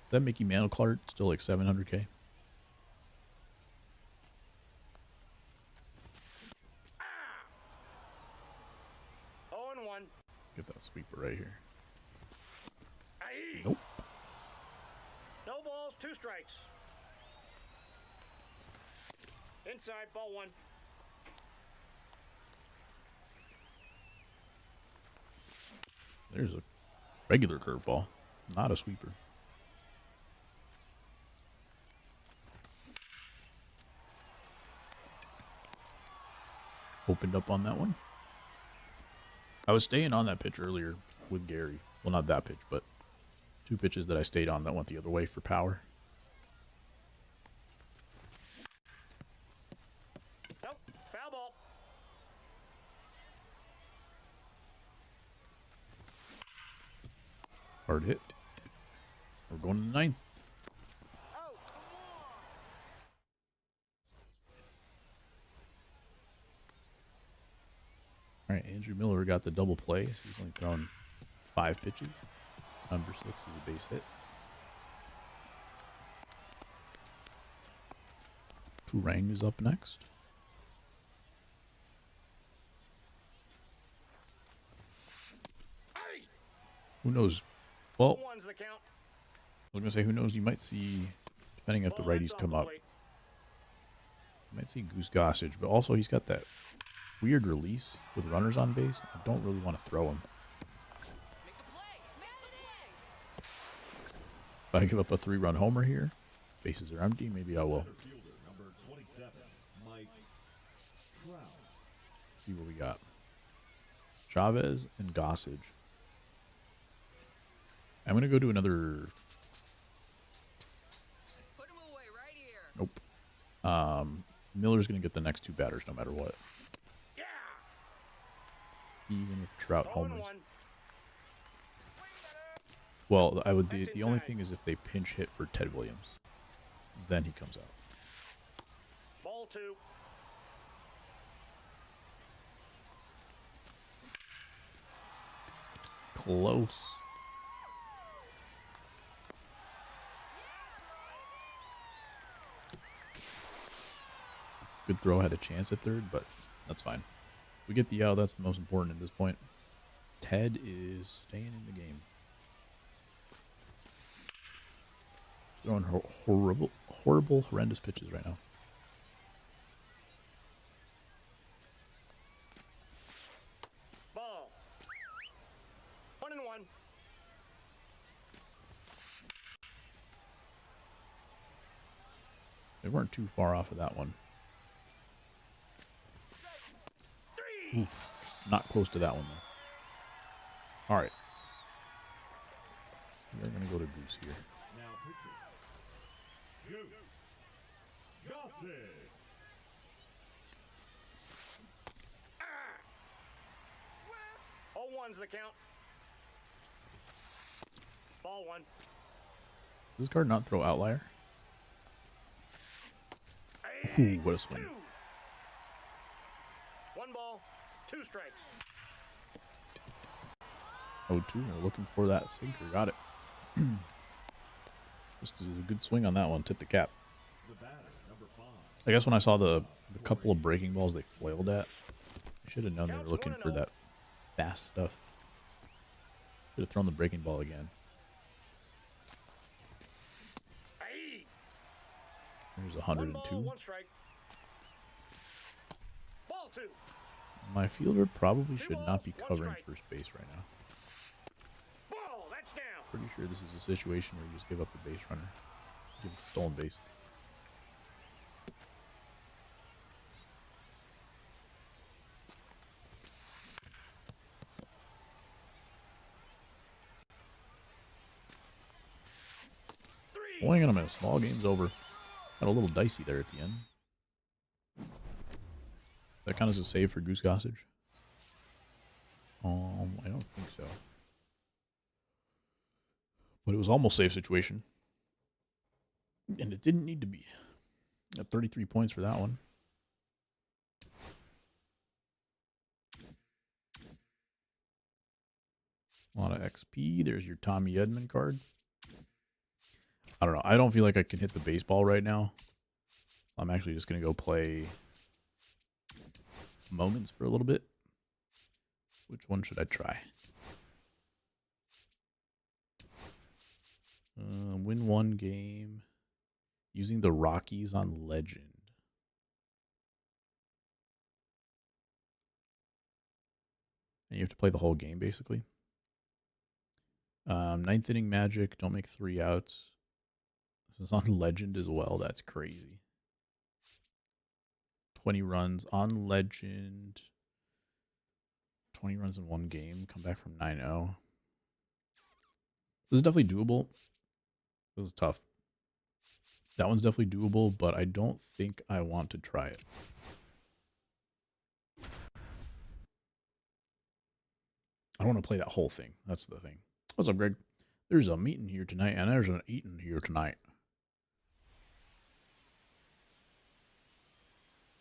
Is that Mickey Mantle card still like 700K? Oh, and 1. Let's get that sweeper right here. Aye. Nope. No balls, 2 strikes. Inside, ball 1. There's a regular curveball, not a sweeper. Opened up on that one. I was staying on that pitch earlier with Gary. Well, not that pitch, but 2 pitches that I stayed on that went the other way for power. Nope. Foul ball. Hard hit. We're going to the 9th. Oh. All right, Andrew Miller got the double play, so he's only thrown 5 pitches. Number 6 is a base hit. Turang is up next. Aye. Who knows? Well, 1's the count. I was going to say, who knows? You might see, depending if the Ball righties heads off come the up, plate. you might see Goose Gossage, but also he's got that weird release with runners on base. I don't really want to throw him. Make a play. Make it in. If I give up a 3-run homer here, bases are empty, maybe I will. Center fielder number 27, Mike Trout. See what we got. Chavez and Gossage. I'm going to go to another... Put him away right here. Nope. Miller's going to get the next 2 batters no matter what. Yeah. Even if Trout 0 and homers. 1. Well, I would. That's The only inside. thing is if they pinch hit for Ted Williams, then he comes out. Ball 2. Close. Good throw, had a chance at third, but that's fine. We get the out. That's the most important at this point. Ted is staying in the game. Throwing horrible, horrendous pitches right now. Ball. 1 and 1. They weren't too far off of that one. Ooh, not close to that one, though. All right. We're going to go to Goose here. Now pitching. Goose Gossage. one's the count. Ball one. Does this card not throw outlier? Ooh, what a swing. 2. 1 ball, 2 strikes. 0-2. We're looking for that sinker. Got it. Just a good swing on that one. Tip the cap. The batter, number 5. I guess when I saw the couple of breaking balls they flailed at, I should have known they were looking for that fast stuff. Should have thrown the breaking ball again. Aye. There's 1 ball, 102. 1 strike. Ball 2. My fielder probably 2 should not balls, be 1 covering strike. first base right now. Ball, that's down. Pretty sure this is a situation where you just give up the base runner. Give the stolen base. Swing and a miss. Ball game's over. Got a little dicey there at the end. That kind of is a save for Goose Gossage. I don't think so. But it was almost safe situation. And it didn't need to be. Got 33 points for that one. A lot of XP. There's your Tommy Edman card. I don't know. I don't feel like I can hit the baseball right now. I'm actually just going to go play Moments for a little bit. Which one should I try? Win one game using the Rockies on Legend. And you have to play the whole game, basically. Ninth inning Magic. Don't make 3 outs. This is on Legend as well. That's crazy. 20 runs on Legend. 20 runs in one game. Come back from 9-0. This is definitely doable. This is tough. That one's definitely doable, but I don't think I want to try it. I don't want to play that whole thing. That's the thing. What's up, Greg? There's a meeting here tonight, and there's an eating here tonight.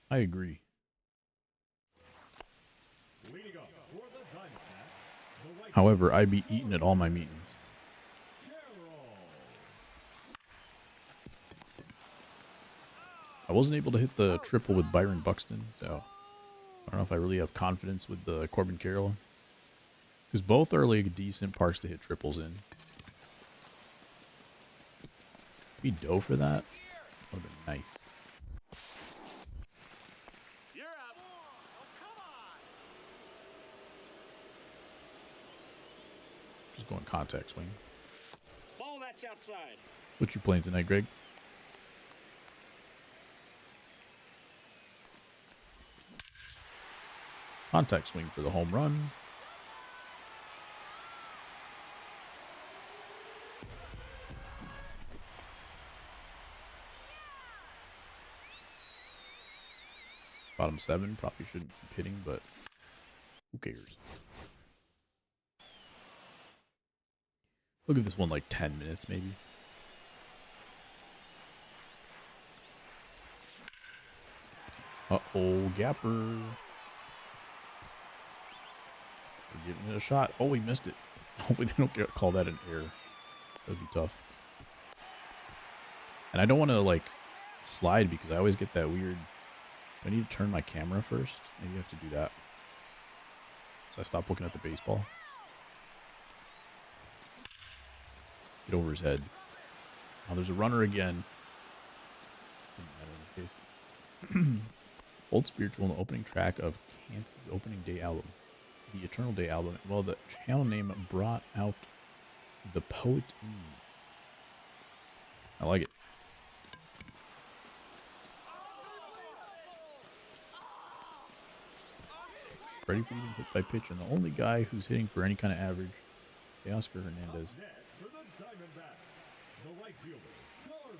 I agree. Leading up for the Diamondbacks, the right However, I be eating at all my meetings. I wasn't able to hit the triple with Byron Buxton, so I don't know if I really have confidence with the Corbin Carroll. Because both are like decent parks to hit triples in. Be dough for that? Would have been nice. You're up. Oh, come on. Just going contact swing. Ball, that's outside. What you playing tonight, Greg? Contact swing for the home run. Bottom 7, probably shouldn't keep hitting, but who cares? We'll give this one like 10 minutes, maybe. Uh-oh, Gapper. We're giving it a shot. Oh, we missed it. Hopefully they don't call that an error. That'd be tough. And I don't want to, like, slide because I always get that weird... I need to turn my camera first. Maybe I have to do that. So I stop looking at the baseball. Get over his head. Oh, there's a runner again. Doesn't matter in this case. Old Spiritual in the opening track of Kansas' opening day album. The Eternal Day album. Well, the channel name brought out the poet in me. I like it. Ready for eating hit by pitch, and the only guy who's hitting for any kind of average, Oscar Hernandez. next for the Diamondbacks, the right fielder, Corbin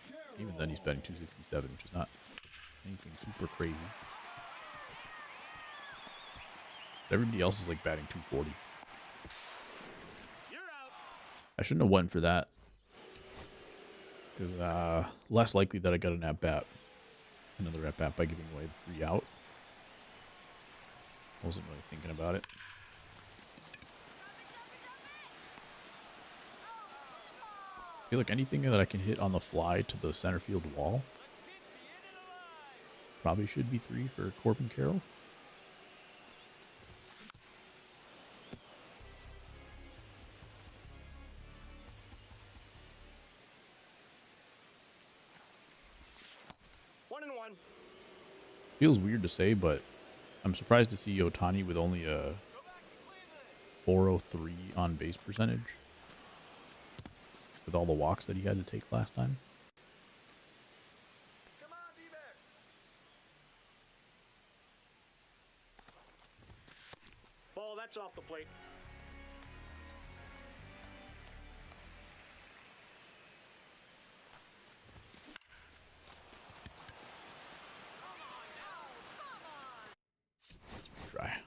Carroll. Even then, he's betting 267, which is not anything super crazy. Everybody else is like batting 240. You're out. I shouldn't have went for that. Because less likely that I got an at-bat. Another at-bat by giving away the 3 out. Wasn't really thinking about it. I feel like anything that I can hit on the fly to the center field wall probably should be 3 for Corbin Carroll. One and one. Feels weird to say, but I'm surprised to see Ohtani with only a 403 on base percentage with all the walks that he had to take last time. Come on, D-back. Ball, that's off the plate. Try.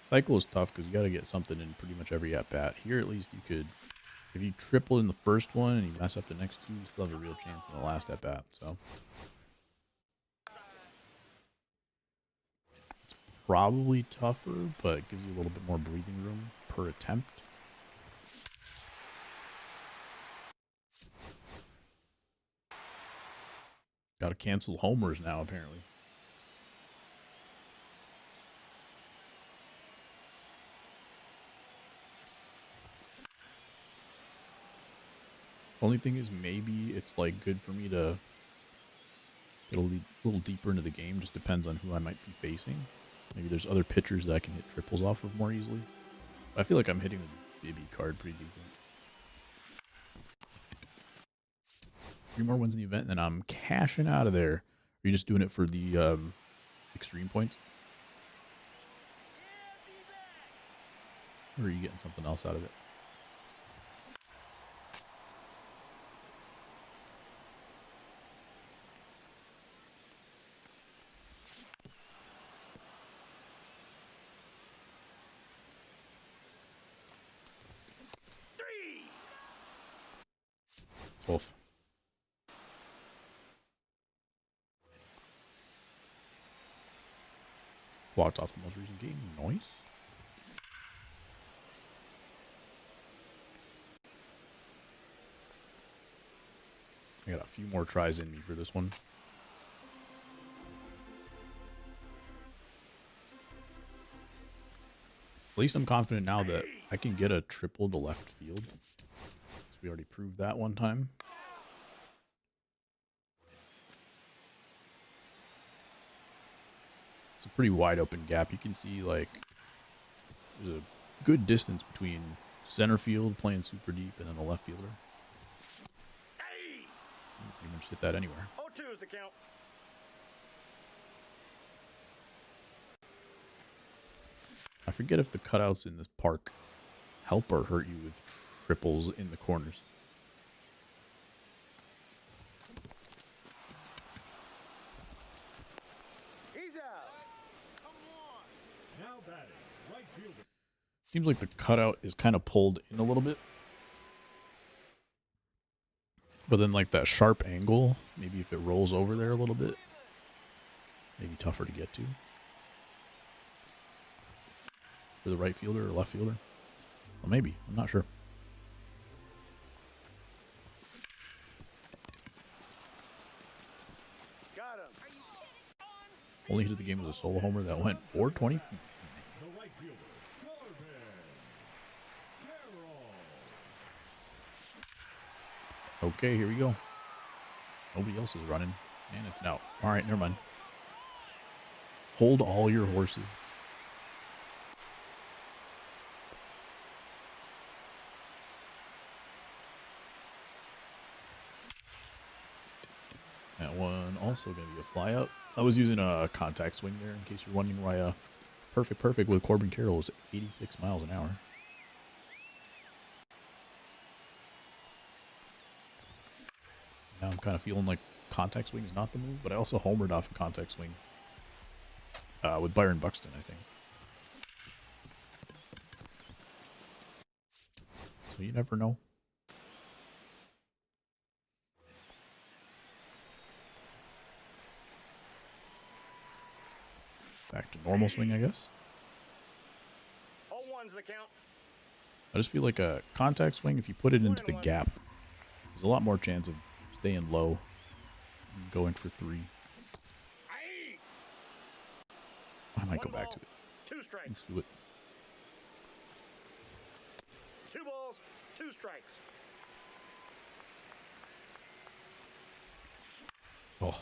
Cycle is tough because you got to get something in pretty much every at-bat. Here, at least, you could, if you triple in the first one and you mess up the next 2, you still have a real chance in the last at-bat. So it's probably tougher, but it gives you a little bit more breathing room per attempt. Got to cancel homers now, apparently. Only thing is, maybe it's like good for me to get a little deeper into the game. Just depends on who I might be facing. Maybe there's other pitchers that I can hit triples off of more easily. But I feel like I'm hitting the BB card pretty decent. 3 more wins in the event, and then I'm cashing out of there. Are you just doing it for the extreme points? Or are you getting something else out of it? Tough. Walked off the most recent game. Nice. I got a few more tries in me for this one. At least I'm confident now that I can get a triple to left field. So we already proved that one time. It's a pretty wide open gap. You can see like there's a good distance between center field playing super deep and then the left fielder. You can pretty much hit that anywhere. 0-2 is the count. I forget if the cutouts in this park help or hurt you with triples in the corners. He's out. Now batting, right fielder. Seems like the cutout is kind of pulled in a little bit. But then like that sharp angle, maybe if it rolls over there a little bit, maybe tougher to get to. For the right fielder or left fielder? Well, maybe. I'm not sure. Got him. Only hit of the game was a solo homer that went 420. The right fielder, Corbin Carroll. Okay, here we go. Nobody else is running. And it's an out. All right, never mind. Hold all your horses. That one also going to be a fly out. I was using a contact swing there in case you're wondering why perfect with Corbin Carroll is 86 miles an hour. Now I'm kind of feeling like contact swing is not the move, but I also homered off a contact swing with Byron Buxton, I think. So you never know. Back to normal swing, I guess. All one's the count. I just feel like a contact swing, if you put it into the gap, there's a lot more chance of staying low and going for 3. Aye. I might go One back ball, to it. 2 strikes. Let's do it. 2 balls, 2 strikes. Oh.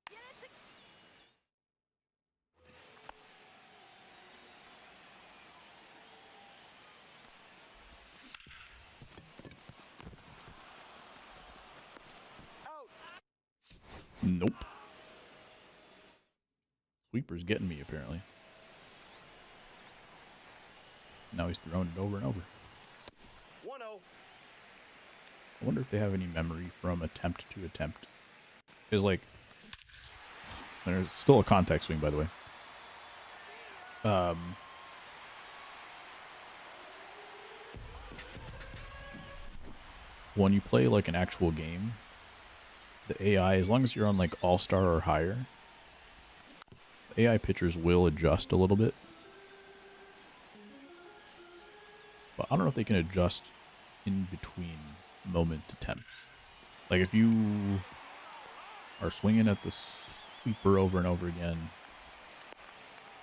Get it to Out. Nope. Sweeper's getting me, apparently. Now he's throwing it over and over. 1-0. I wonder if they have any memory from attempt to attempt. Because, like, there's still a contact swing, by the way. When you play, like, an actual game, the AI, as long as you're on, like, All-Star or higher, the AI pitchers will adjust a little bit. But I don't know if they can adjust in between moment attempts. Like, if you are swinging at the sweeper over and over again,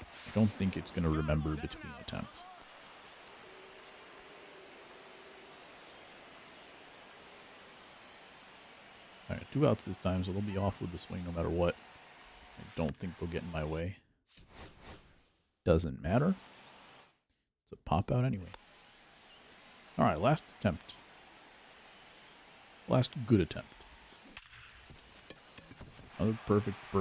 I don't think it's going to remember between attempts. Alright, 2 outs this time, so they'll be off with the swing no matter what. I don't think they'll get in my way. Doesn't matter. It's a pop out anyway. Alright, last attempt. Last good attempt. Another perfect. Out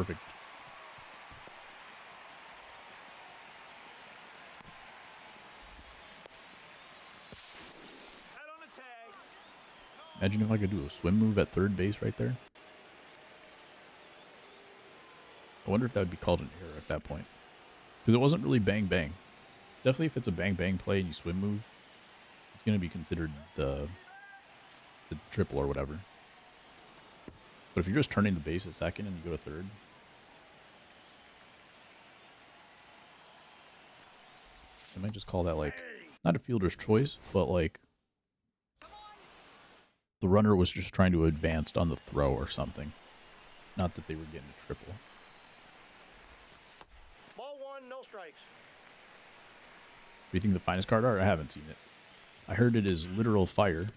on the tag. Imagine if I could do a swim move at third base right there. I wonder if that would be called an error at that point. Because it wasn't really bang bang. Definitely if it's a bang bang play and you swim move, it's going to be considered the triple or whatever. But if you're just turning the base at second and you go to third, I might just call that, like, not a fielder's choice, but like the runner was just trying to advance on the throw or something. Not that they were getting a triple. Ball 1, no strikes. Do you think the finest card art? I haven't seen it. I heard it is literal fire.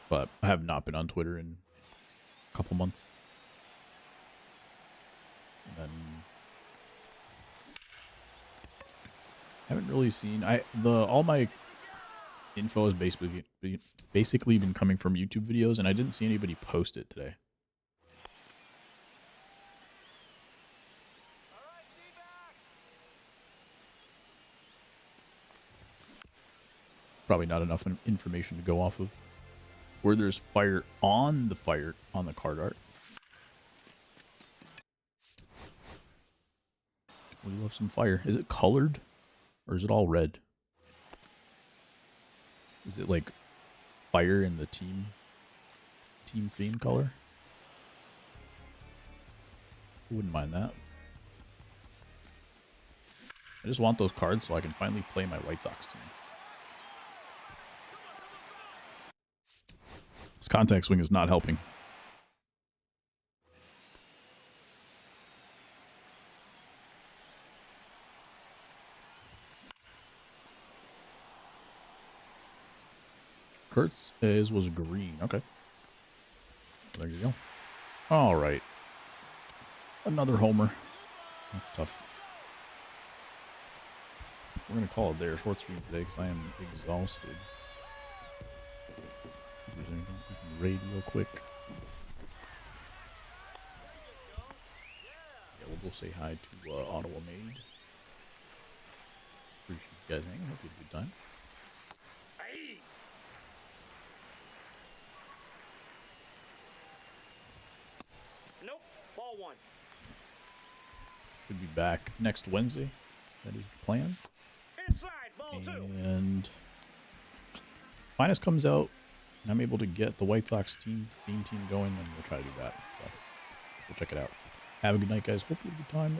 But I have not been on Twitter in a couple months. And then I haven't really seen all my info has basically been coming from YouTube videos, and I didn't see anybody post it today. Probably not enough information to go off of. Where there's fire on the card art. We love some fire. Is it colored? Or is it all red? Is it like fire in the team theme color? I wouldn't mind that. I just want those cards so I can finally play my White Sox team. This contact swing is not helping. Kurt's was green. Okay. There you go. All right. Another homer. That's tough. We're going to call it there. Short stream today because I am exhausted. See if there's anything we can raid real quick. Yeah, we'll go say hi to Ottawa Maid. Appreciate you guys hanging. Hope you had a good time. Should be back next Wednesday. That is the plan. Inside, ball two. And Finest comes out, and I'm able to get the White Sox theme team going, and we'll try to do that. So we'll check it out. Have a good night, guys. Hope you have a good time.